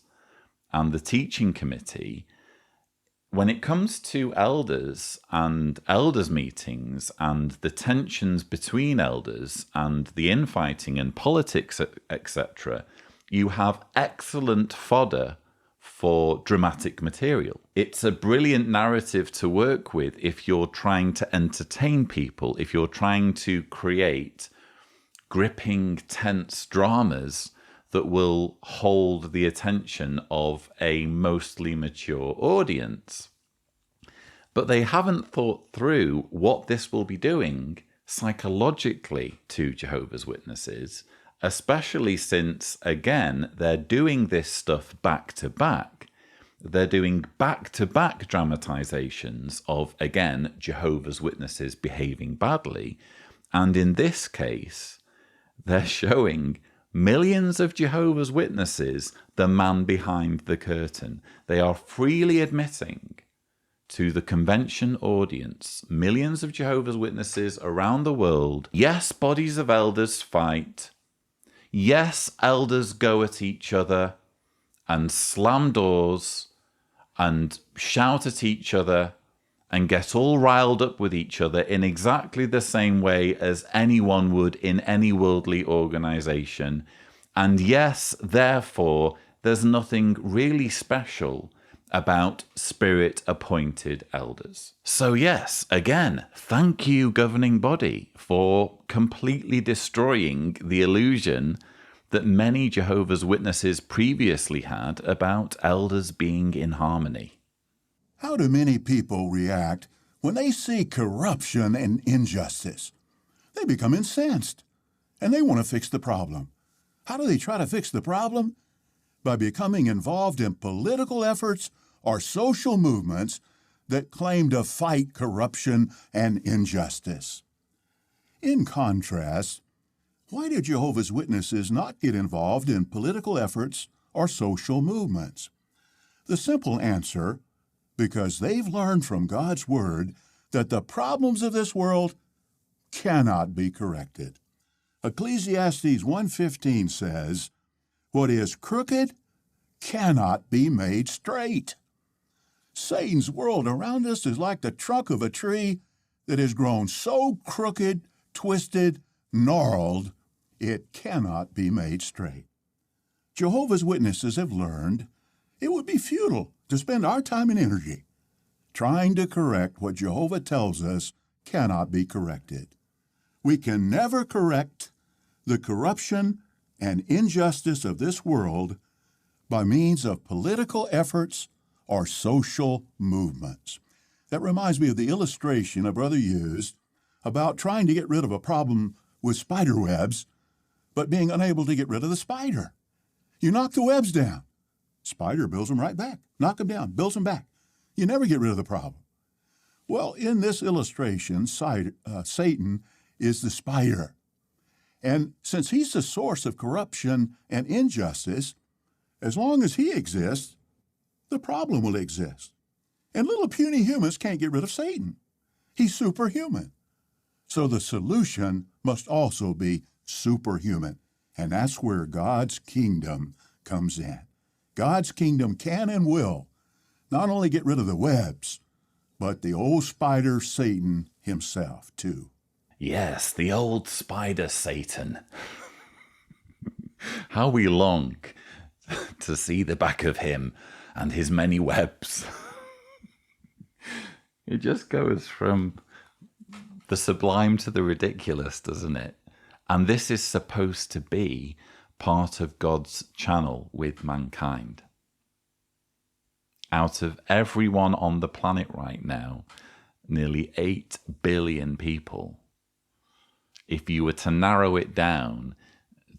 and the teaching committee when it comes to elders and elders meetings and the tensions between elders and the infighting and politics, etc. You have excellent fodder for dramatic material. It's a brilliant narrative to work with if you're trying to entertain people, if you're trying to create gripping, tense dramas that will hold the attention of a mostly mature audience. But they haven't thought through what this will be doing psychologically to Jehovah's Witnesses, especially since, again, they're doing this stuff back to back. They're doing back-to-back dramatizations of, again, Jehovah's Witnesses behaving badly. And in this case, they're showing millions of Jehovah's Witnesses the man behind the curtain. They are freely admitting to the convention audience, millions of Jehovah's Witnesses around the world, yes, bodies of elders fight. Yes, elders go at each other and slam doors and shout at each other and get all riled up with each other in exactly the same way as anyone would in any worldly organization. And yes, therefore, there's nothing really special about spirit-appointed elders. So yes, again, thank you, governing body, for completely destroying the illusion that many Jehovah's Witnesses previously had about elders being in harmony. How do many people react when they see corruption and injustice? They become incensed, and they want to fix the problem. How do they try to fix the problem? By becoming involved in political efforts or social movements that claim to fight corruption and injustice. In contrast, why do Jehovah's Witnesses not get involved in political efforts or social movements? The simple answer: because they've learned from God's Word that the problems of this world cannot be corrected. Ecclesiastes 1:15 says, "What is crooked cannot be made straight." Satan's world around us is like the trunk of a tree that has grown so crooked, twisted, gnarled, it cannot be made straight. Jehovah's Witnesses have learned it would be futile to spend our time and energy trying to correct what Jehovah tells us cannot be corrected. We can never correct the corruption and injustice of this world by means of political efforts or social movements. That reminds me of the illustration a brother used about trying to get rid of a problem with spider webs, but being unable to get rid of the spider. You knock the webs down. Spider builds them right back. Knock them down, builds them back. You never get rid of the problem. Well, in this illustration, Satan is the spider. And since he's the source of corruption and injustice, as long as he exists, the problem will exist. And little puny humans can't get rid of Satan. He's superhuman. So the solution must also be superhuman. And that's where God's kingdom comes in. God's kingdom can and will not only get rid of the webs, but the old spider Satan himself, too. Yes, the old spider Satan. How we long to see the back of him and his many webs. It just goes from the sublime to the ridiculous, doesn't it? And this is supposed to be part of God's channel with mankind. Out of everyone on the planet right now, nearly 8 billion people, if you were to narrow it down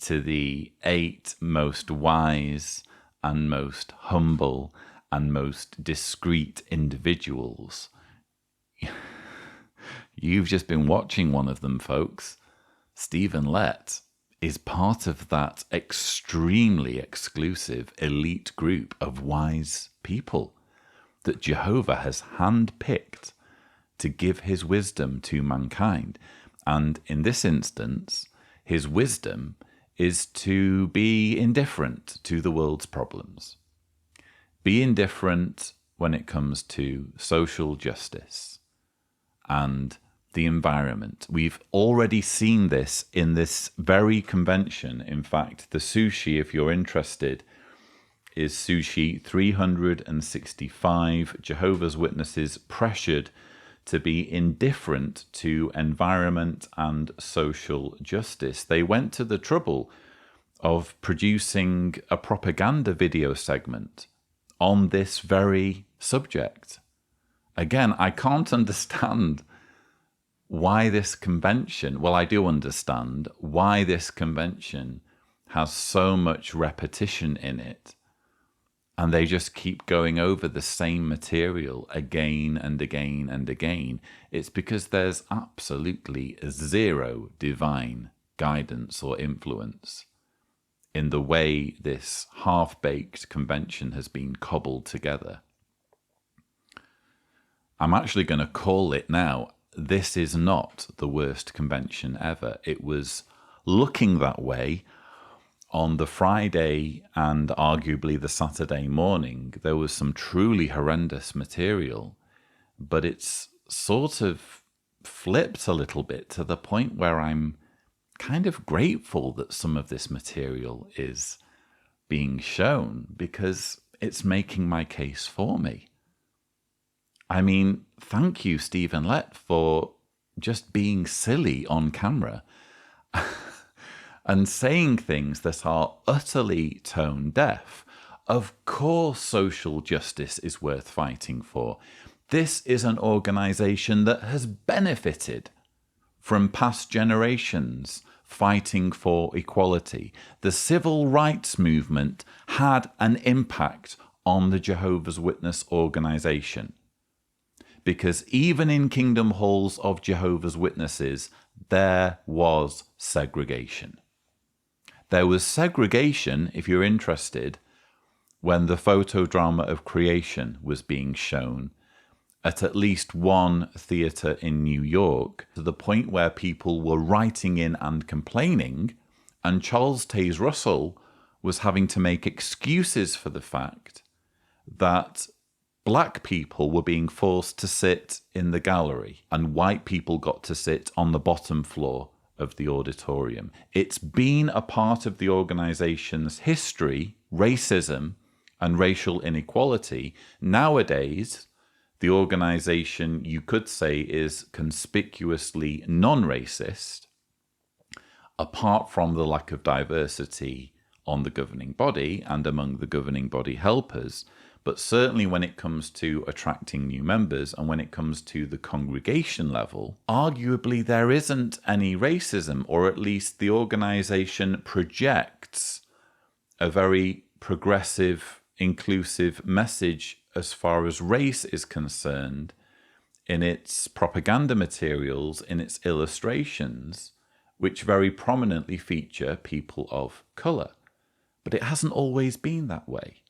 to the 8 most wise and most humble and most discreet individuals, you've just been watching one of them, folks. Stephen Lett is part of that extremely exclusive elite group of wise people that Jehovah has handpicked to give his wisdom to mankind. And in this instance, his wisdom is to be indifferent to the world's problems. Be indifferent when it comes to social justice and the environment. We've already seen this in this very convention. In fact, the sushi, if you're interested, is sushi 365. Jehovah's Witnesses pressured to be indifferent to environment and social justice. They went to the trouble of producing a propaganda video segment on this very subject. Again, I can't understand why this convention, well, I do understand why this convention has so much repetition in it. And they just keep going over the same material again and again and again. It's because there's absolutely zero divine guidance or influence in the way this half-baked convention has been cobbled together. I'm actually going to call it now. This is not the worst convention ever. It was looking that way on the Friday and arguably the Saturday morning, there was some truly horrendous material, but it's sort of flipped a little bit to the point where I'm kind of grateful that some of this material is being shown because it's making my case for me. I mean, thank you, Stephen Lett, for just being silly on camera and saying things that are utterly tone deaf. Of course, social justice is worth fighting for. This is an organization that has benefited from past generations fighting for equality. The civil rights movement had an impact on the Jehovah's Witness organization, because even in kingdom halls of Jehovah's Witnesses, there was segregation. There was segregation, if you're interested, when the photodrama of creation was being shown at least one theatre in New York, to the point where people were writing in and complaining, and Charles Taze Russell was having to make excuses for the fact that black people were being forced to sit in the gallery and white people got to sit on the bottom floor of the auditorium. It's been a part of the organization's history, racism and racial inequality. Nowadays, the organization, you could say, is conspicuously non-racist, apart from the lack of diversity on the governing body and among the governing body helpers. But certainly when it comes to attracting new members and when it comes to the congregation level, arguably there isn't any racism, or at least the organization projects a very progressive, inclusive message as far as race is concerned in its propaganda materials, in its illustrations, which very prominently feature people of colour. But it hasn't always been that way.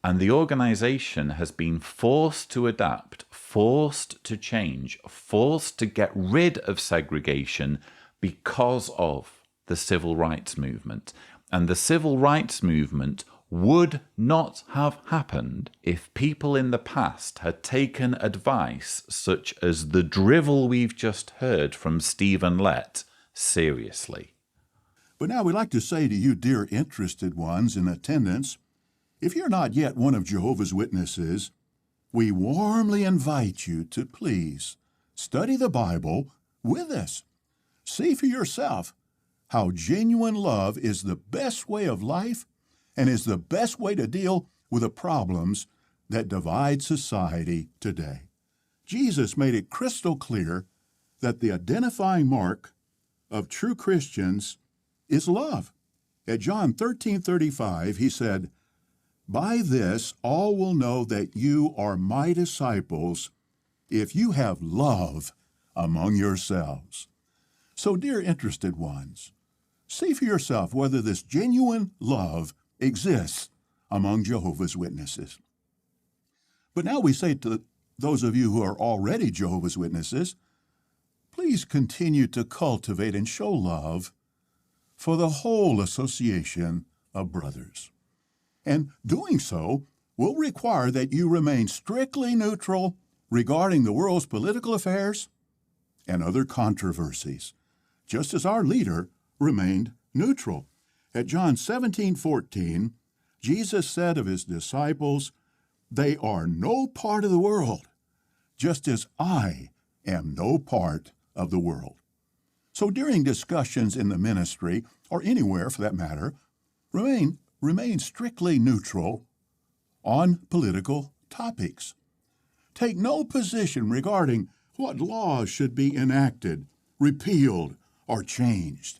And the organisation has been forced to adapt, forced to change, forced to get rid of segregation because of the civil rights movement. And the civil rights movement would not have happened if people in the past had taken advice such as the drivel we've just heard from Stephen Lett seriously. But now we'd like to say to you, dear interested ones in attendance, if you're not yet one of Jehovah's Witnesses, we warmly invite you to please study the Bible with us. See for yourself how genuine love is the best way of life and is the best way to deal with the problems that divide society today. Jesus made it crystal clear that the identifying mark of true Christians is love. At John 13:35, he said, "By this all will know that you are my disciples if you have love among yourselves." So, dear interested ones, see for yourself whether this genuine love exists among Jehovah's Witnesses. But now we say to those of you who are already Jehovah's Witnesses, please continue to cultivate and show love for the whole association of brothers. And doing so will require that you remain strictly neutral regarding the world's political affairs and other controversies, just as our leader remained neutral. At John 17:14, Jesus said of his disciples, "They are no part of the world, just as I am no part of the world." So during discussions in the ministry, or anywhere for that matter, remain strictly neutral on political topics. Take no position regarding what laws should be enacted, repealed, or changed.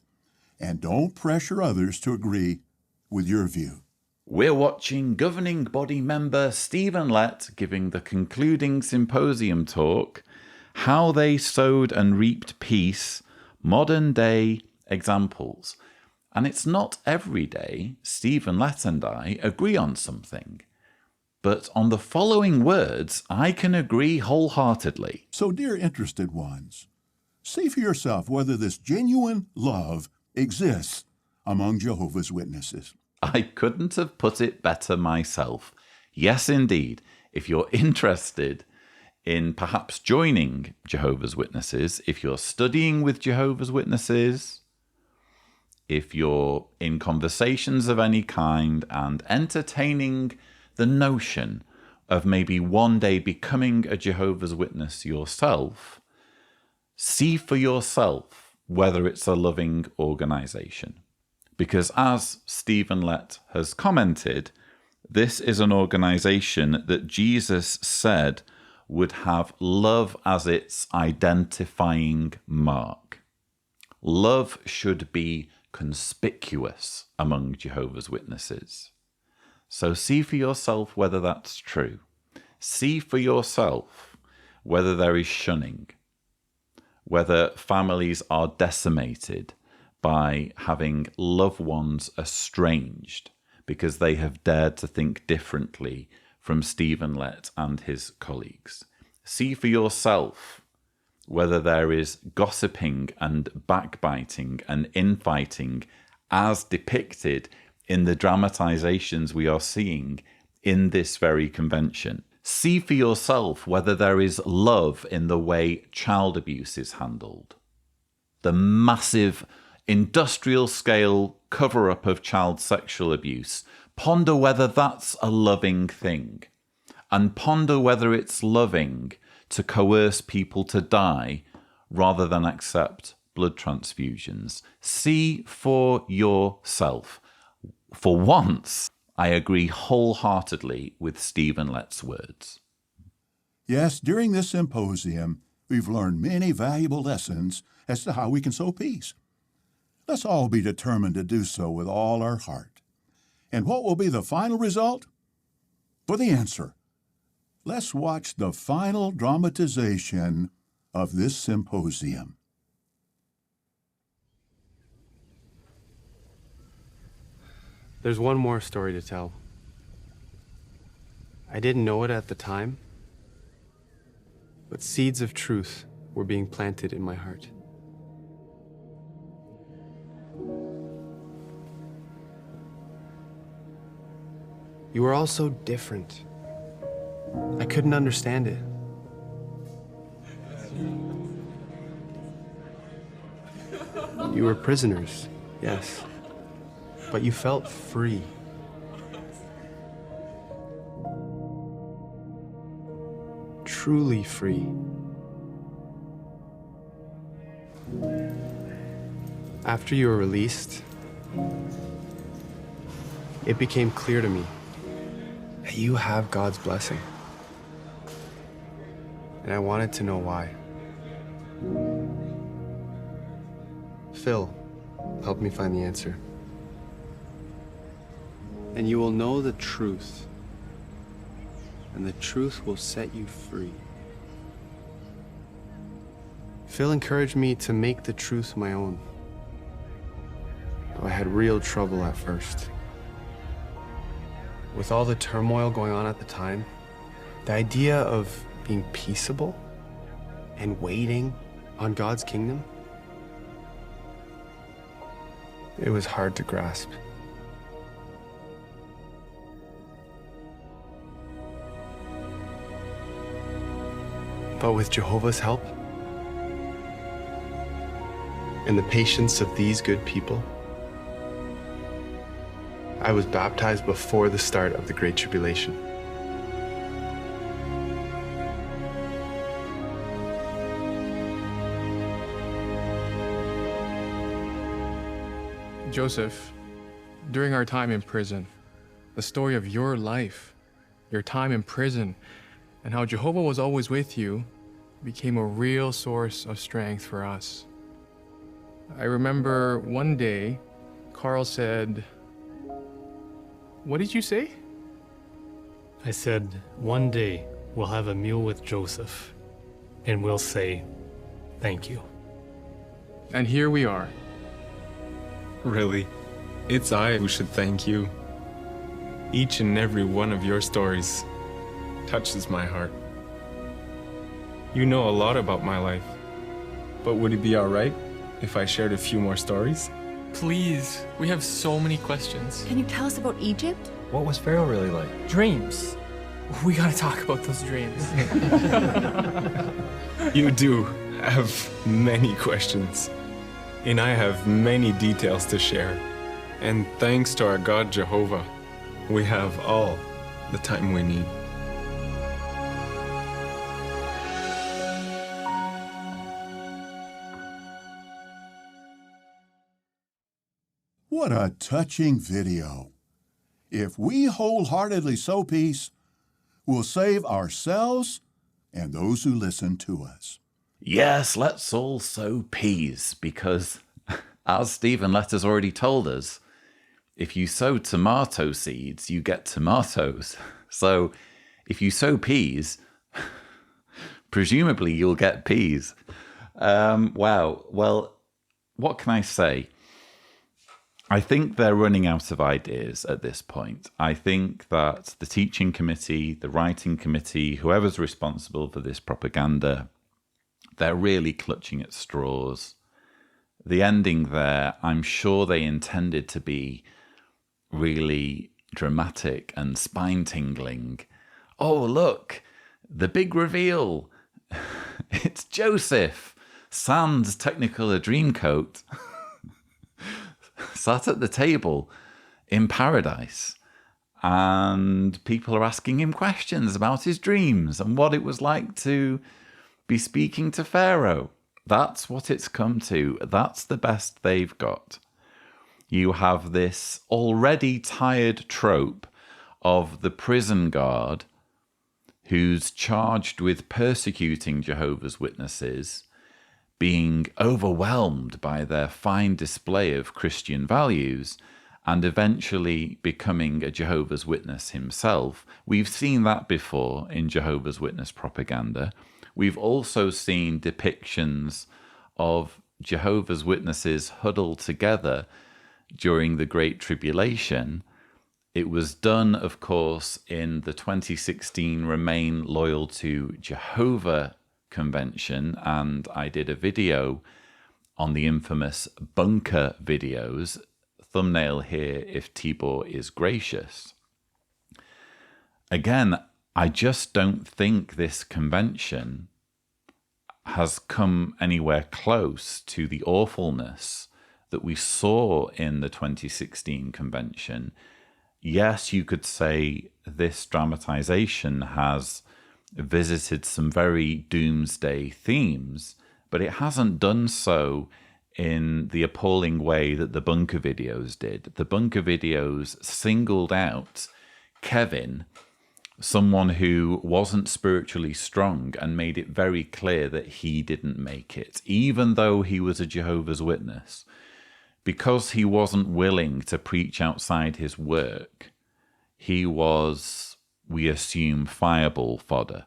And don't pressure others to agree with your view. We're watching governing body member Stephen Lett giving the concluding symposium talk, How They Sowed and Reaped Peace, Modern Day Examples. And it's not every day Stephen Lett and I agree on something. But on the following words, I can agree wholeheartedly. So, dear interested ones, see for yourself whether this genuine love exists among Jehovah's Witnesses. I couldn't have put it better myself. Yes, indeed. If you're interested in perhaps joining Jehovah's Witnesses, if you're studying with Jehovah's Witnesses, if you're in conversations of any kind and entertaining the notion of maybe one day becoming a Jehovah's Witness yourself, see for yourself whether it's a loving organization. Because as Stephen Lett has commented, this is an organization that Jesus said would have love as its identifying mark. Love should be conspicuous among Jehovah's Witnesses. So see for yourself whether that's true. See for yourself whether there is shunning, whether families are decimated by having loved ones estranged because they have dared to think differently from Stephen Lett and his colleagues. See for yourself whether there is gossiping and backbiting and infighting as depicted in the dramatizations we are seeing in this very convention. See for yourself whether there is love in the way child abuse is handled. The massive industrial scale cover-up of child sexual abuse. Ponder whether that's a loving thing, and ponder whether it's loving to coerce people to die rather than accept blood transfusions. See for yourself. For once, I agree wholeheartedly with Stephen Lett's words. Yes, during this symposium, we've learned many valuable lessons as to how we can sow peace. Let's all be determined to do so with all our heart. And what will be the final result? For the answer, let's watch the final dramatization of this symposium. There's one more story to tell. I didn't know it at the time, but seeds of truth were being planted in my heart. You were all so different. I couldn't understand it. You were prisoners, yes, but you felt free. Truly free. After you were released, it became clear to me that you have God's blessing. And I wanted to know why. Phil helped me find the answer. And you will know the truth, and the truth will set you free. Phil encouraged me to make the truth my own, though I had real trouble at first. With all the turmoil going on at the time, the idea of being peaceable and waiting on God's kingdom, it was hard to grasp. But with Jehovah's help and the patience of these good people, I was baptized before the start of the Great Tribulation. Joseph, during our time in prison, the story of your life, your time in prison, and how Jehovah was always with you became a real source of strength for us. I remember one day, Carl said, what did you say? I said, one day we'll have a meal with Joseph, and we'll say, thank you. And here we are. Really, it's I who should thank you. Each and every one of your stories touches my heart. You know a lot about my life, but would it be all right if I shared a few more stories? Please, we have so many questions. Can you tell us about Egypt? What was Pharaoh really like? Dreams. We gotta talk about those dreams. You do have many questions, and I have many details to share. And thanks to our God Jehovah, we have all the time we need. What a touching video. If we wholeheartedly sow peace, we'll save ourselves and those who listen to us. Yes, let's all sow peas, because as Stephen Letters already told us, if you sow tomato seeds, you get tomatoes. So if you sow peas, presumably you'll get peas. Wow. Well, what can I say? I think they're running out of ideas at this point. I think that the teaching committee, the writing committee, whoever's responsible for this propaganda, they're really clutching at straws. The ending there, I'm sure they intended to be really dramatic and spine-tingling. Oh, look, the big reveal. It's Joseph, sans Technicolor Dreamcoat, sat at the table in paradise, and people are asking him questions about his dreams and what it was like to be speaking to Pharaoh. That's what it's come to. That's the best they've got. You have this already tired trope of the prison guard who's charged with persecuting Jehovah's Witnesses, being overwhelmed by their fine display of Christian values, and eventually becoming a Jehovah's Witness himself. We've seen that before in Jehovah's Witness propaganda. We've also seen depictions of Jehovah's Witnesses huddled together during the Great Tribulation. It was done, of course, in the 2016 Remain Loyal to Jehovah convention, and I did a video on the infamous bunker videos. Thumbnail here if Tibor is gracious. Again, I just don't think this convention has come anywhere close to the awfulness that we saw in the 2016 convention. Yes, you could say this dramatization has visited some very doomsday themes, but it hasn't done so in the appalling way that the bunker videos did. The bunker videos singled out Kevin, someone who wasn't spiritually strong, and made it very clear that he didn't make it, even though he was a Jehovah's Witness. Because he wasn't willing to preach outside his work, he was, we assume, fireball fodder.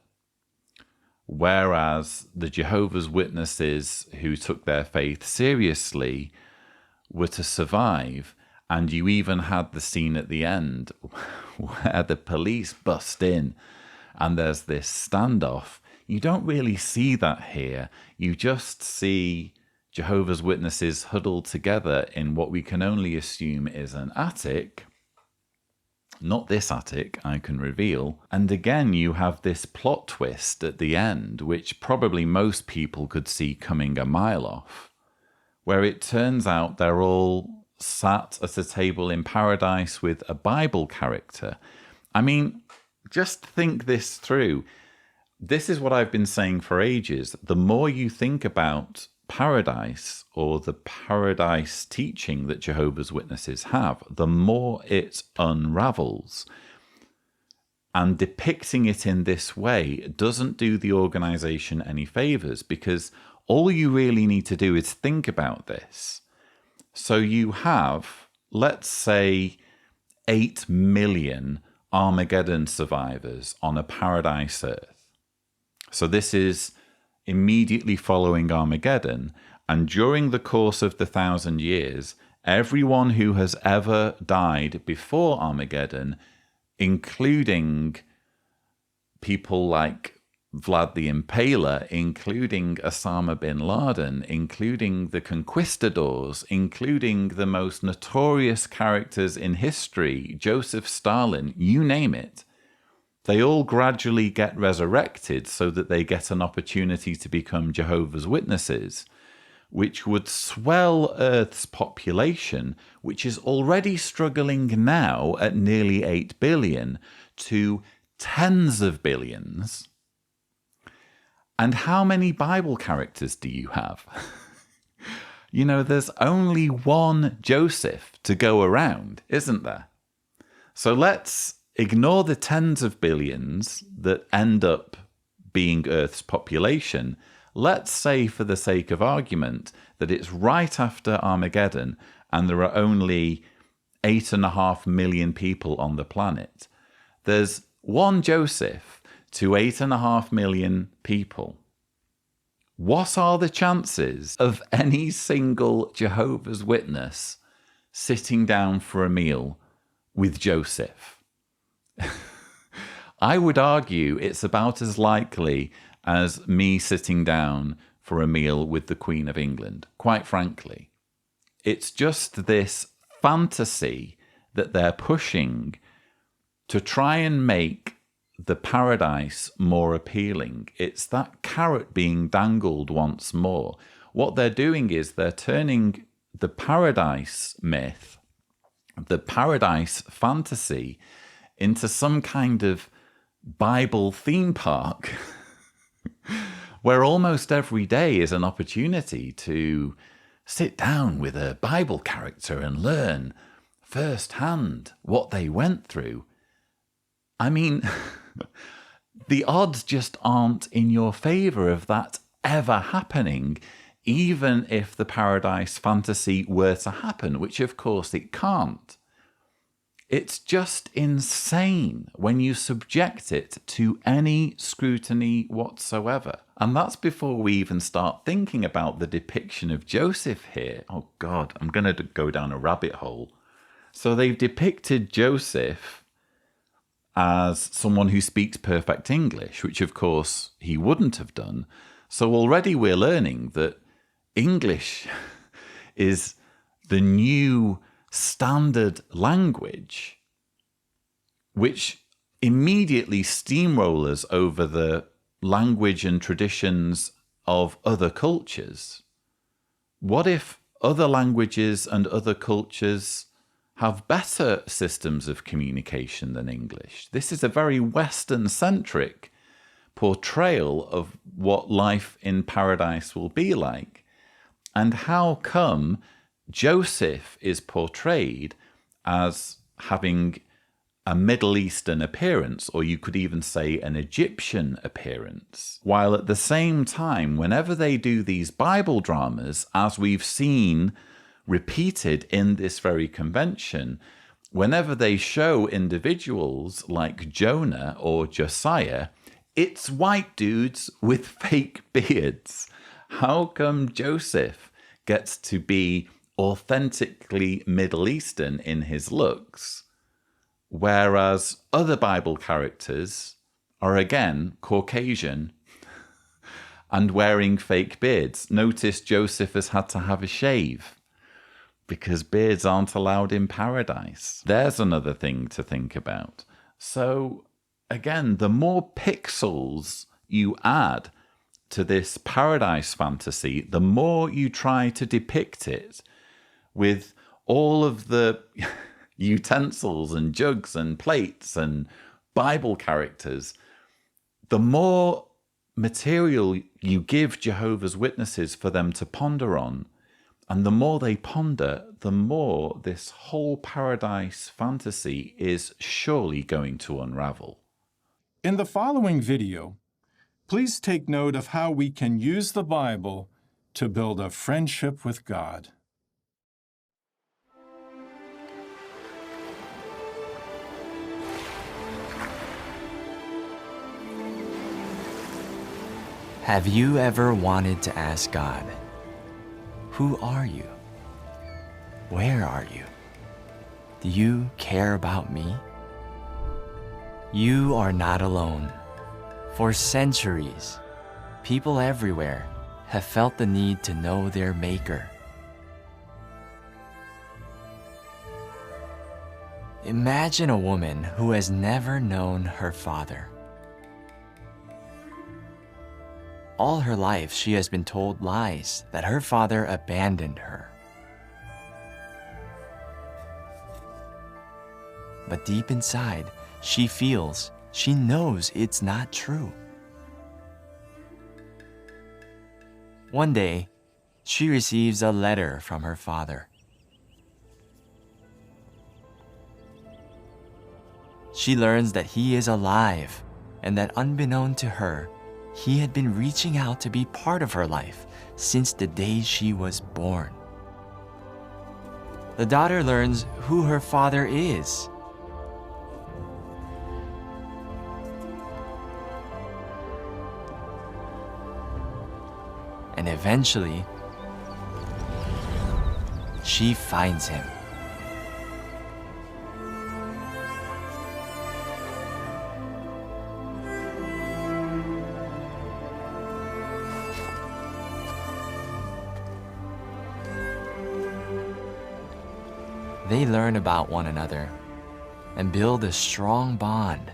Whereas the Jehovah's Witnesses who took their faith seriously were to survive, and you even had the scene at the end where the police bust in and there's this standoff. You don't really see that here. You just see Jehovah's Witnesses huddled together in what we can only assume is an attic. Not this attic, I can reveal. And again, you have this plot twist at the end, which probably most people could see coming a mile off, where it turns out they're all sat at a table in paradise with a Bible character. I mean, just think this through. This is what I've been saying for ages. The more you think about paradise, or the paradise teaching that Jehovah's Witnesses have, the more it unravels. And depicting it in this way doesn't do the organization any favors, because all you really need to do is think about this. So you have, let's say, 8 million Armageddon survivors on a paradise Earth. So this is immediately following Armageddon, and during the course of the 1,000 years, everyone who has ever died before Armageddon, including people like Vlad the Impaler, including Osama bin Laden, including the conquistadors, including the most notorious characters in history, Joseph Stalin, you name it, they all gradually get resurrected so that they get an opportunity to become Jehovah's Witnesses, which would swell Earth's population, which is already struggling now at nearly 8 billion, to tens of billions. And how many Bible characters do you have? You know, there's only one Joseph to go around, isn't there? So let's ignore the tens of billions that end up being Earth's population. Let's say, for the sake of argument, that it's right after Armageddon and there are only 8.5 million people on the planet. There's one Joseph to 8.5 million people. What are the chances of any single Jehovah's Witness sitting down for a meal with Joseph? I would argue it's about as likely as me sitting down for a meal with the Queen of England, quite frankly. It's just this fantasy that they're pushing to try and make the paradise more appealing. It's that carrot being dangled once more. What they're doing is they're turning the paradise myth, the paradise fantasy, into some kind of Bible theme park where almost every day is an opportunity to sit down with a Bible character and learn firsthand what they went through. I mean, the odds just aren't in your favor of that ever happening, even if the paradise fantasy were to happen, which of course it can't. It's just insane when you subject it to any scrutiny whatsoever. And that's before we even start thinking about the depiction of Joseph here. Oh God, I'm going to go down a rabbit hole. So they've depicted Joseph as someone who speaks perfect English, which of course he wouldn't have done. So already we're learning that English is the new standard language, which immediately steamrollers over the language and traditions of other cultures. What if other languages and other cultures have better systems of communication than English? This is a very Western-centric portrayal of what life in paradise will be like. And how come Joseph is portrayed as having a Middle Eastern appearance, or you could even say an Egyptian appearance, while at the same time, whenever they do these Bible dramas, as we've seen repeated in this very convention, whenever they show individuals like Jonah or Josiah, it's white dudes with fake beards. How come Joseph gets to be authentically Middle Eastern in his looks, whereas other Bible characters are again Caucasian and wearing fake beards? Notice Joseph has had to have a shave because beards aren't allowed in paradise. There's another thing to think about. So again, the more pixels you add to this paradise fantasy, the more you try to depict it with all of the utensils and jugs and plates and Bible characters, the more material you give Jehovah's Witnesses for them to ponder on. And the more they ponder, the more this whole paradise fantasy is surely going to unravel. In the following video, please take note of how we can use the Bible to build a friendship with God. Have you ever wanted to ask God, who are you? Where are you? Do you care about me? You are not alone, For centuries, people everywhere have felt the need to know their Maker. Imagine a woman who has never known her father. All her life, she has been told lies that her father abandoned her. But deep inside, she knows it's not true. One day, she receives a letter from her father. She learns that he is alive and that unbeknown to her, he had been reaching out to be part of her life since the day she was born. The daughter learns who her father is. And eventually, she finds him. They learn about one another and build a strong bond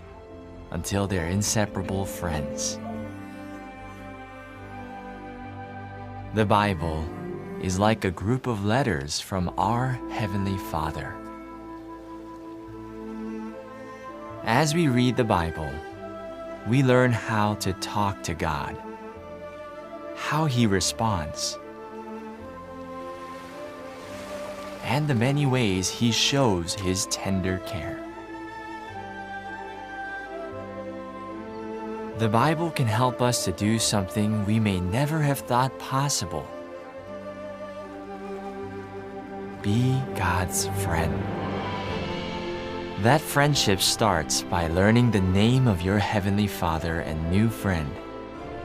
until they're inseparable friends. The Bible is like a group of letters from our Heavenly Father. As we read the Bible, we learn how to talk to God, how He responds, and the many ways He shows His tender care. The Bible can help us to do something we may never have thought possible. Be God's friend. That friendship starts by learning the name of your Heavenly Father and new friend,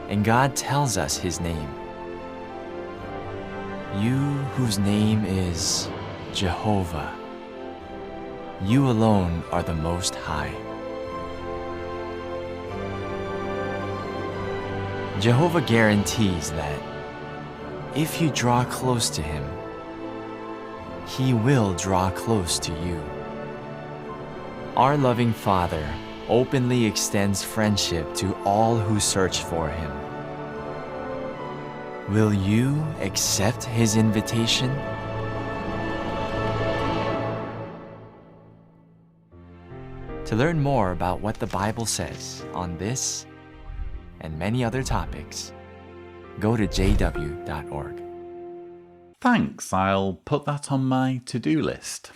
and God tells us His name. You whose name is Jehovah. You alone are the Most High. Jehovah guarantees that if you draw close to Him, He will draw close to you. Our loving Father openly extends friendship to all who search for Him. Will you accept His invitation? To learn more about what the Bible says on this and many other topics, go to jw.org. Thanks, I'll put that on my to-do list.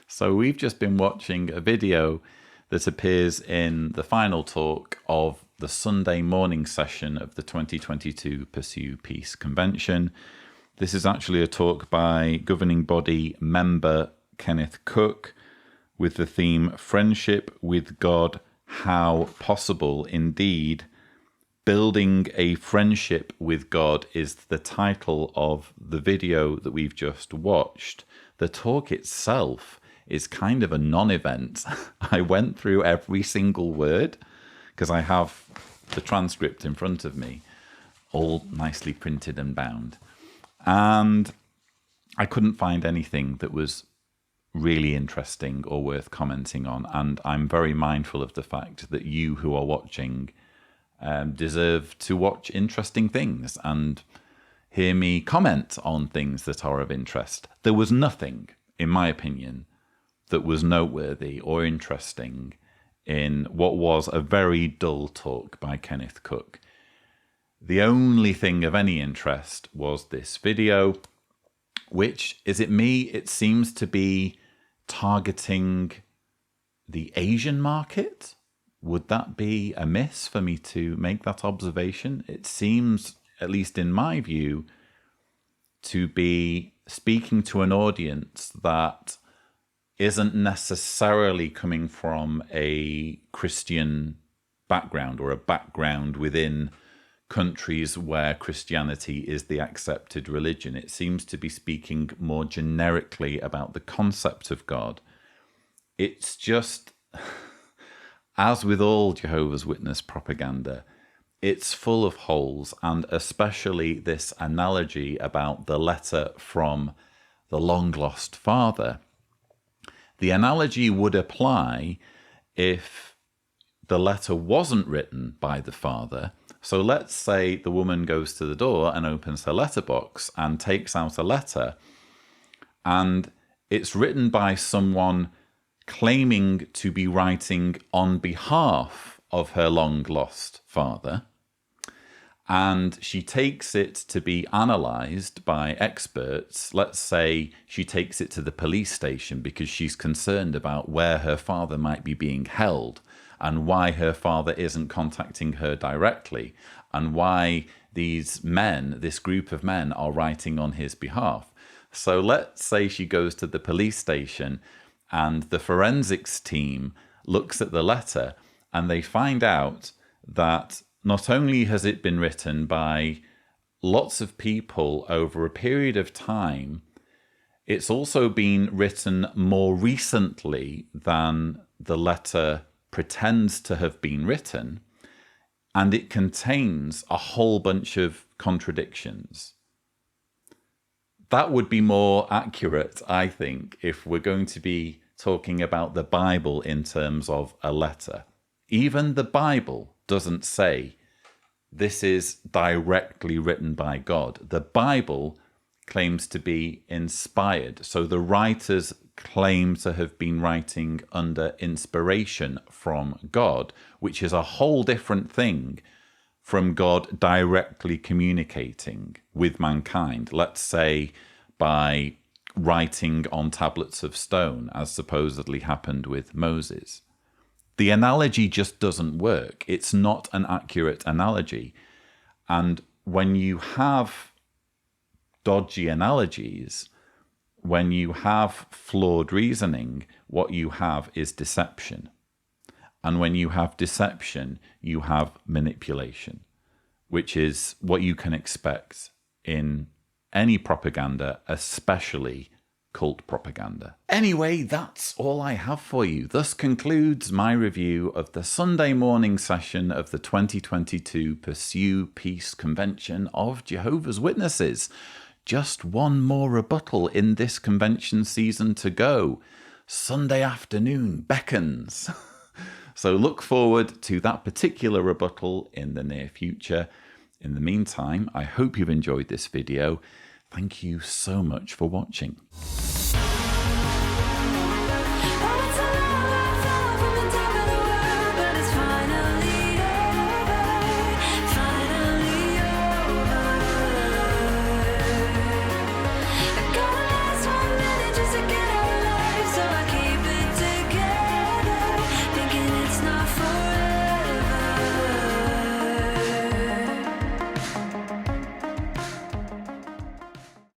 So we've just been watching a video that appears in the final talk of the Sunday morning session of the 2022 Pursue Peace Convention. This is actually a talk by governing body member Kenneth Cook with the theme Friendship with God, How Possible Indeed. Building a Friendship with God is the title of the video that we've just watched. The talk itself is kind of a non-event. I went through every single word because I have the transcript in front of me, all nicely printed and bound. And I couldn't find anything that was really interesting or worth commenting on. And I'm very mindful of the fact that you who are watching deserve to watch interesting things and hear me comment on things that are of interest. There was nothing, in my opinion, that was noteworthy or interesting in what was a very dull talk by Kenneth Cook. The only thing of any interest was this video, which, is it me? It seems to be targeting the Asian market. Would that be a miss for me to make that observation? It seems, at least in my view, to be speaking to an audience that isn't necessarily coming from a Christian background or a background within countries where Christianity is the accepted religion. It seems to be speaking more generically about the concept of God. It's just, as with all Jehovah's Witness propaganda, it's full of holes, and especially this analogy about the letter from the long-lost father. The analogy would apply if the letter wasn't written by the father. So let's say the woman goes to the door and opens her letterbox and takes out a letter, and it's written by someone claiming to be writing on behalf of her long-lost father, and she takes it to be analysed by experts. Let's say she takes it to the police station because she's concerned about where her father might be being held and why her father isn't contacting her directly and why these men, this group of men, are writing on his behalf. So let's say she goes to the police station and the forensics team looks at the letter and they find out that not only has it been written by lots of people over a period of time, it's also been written more recently than the letter pretends to have been written, and it contains a whole bunch of contradictions. That would be more accurate, I think, if we're going to be talking about the Bible in terms of a letter. Even the Bible doesn't say this is directly written by God. The Bible claims to be inspired. So the writers claim to have been writing under inspiration from God, which is a whole different thing from God directly communicating with mankind. Let's say by writing on tablets of stone, as supposedly happened with Moses. The analogy just doesn't work. It's not an accurate analogy. And when you have dodgy analogies, when you have flawed reasoning, what you have is deception. And when you have deception, you have manipulation, which is what you can expect in any propaganda, especially cult propaganda. Anyway, that's all I have for you. Thus concludes my review of the Sunday morning session of the 2022 Pursue Peace Convention of Jehovah's Witnesses. Just one more rebuttal in this convention season to go. Sunday afternoon beckons. So look forward to that particular rebuttal in the near future. In the meantime, I hope you've enjoyed this video. Thank you so much for watching.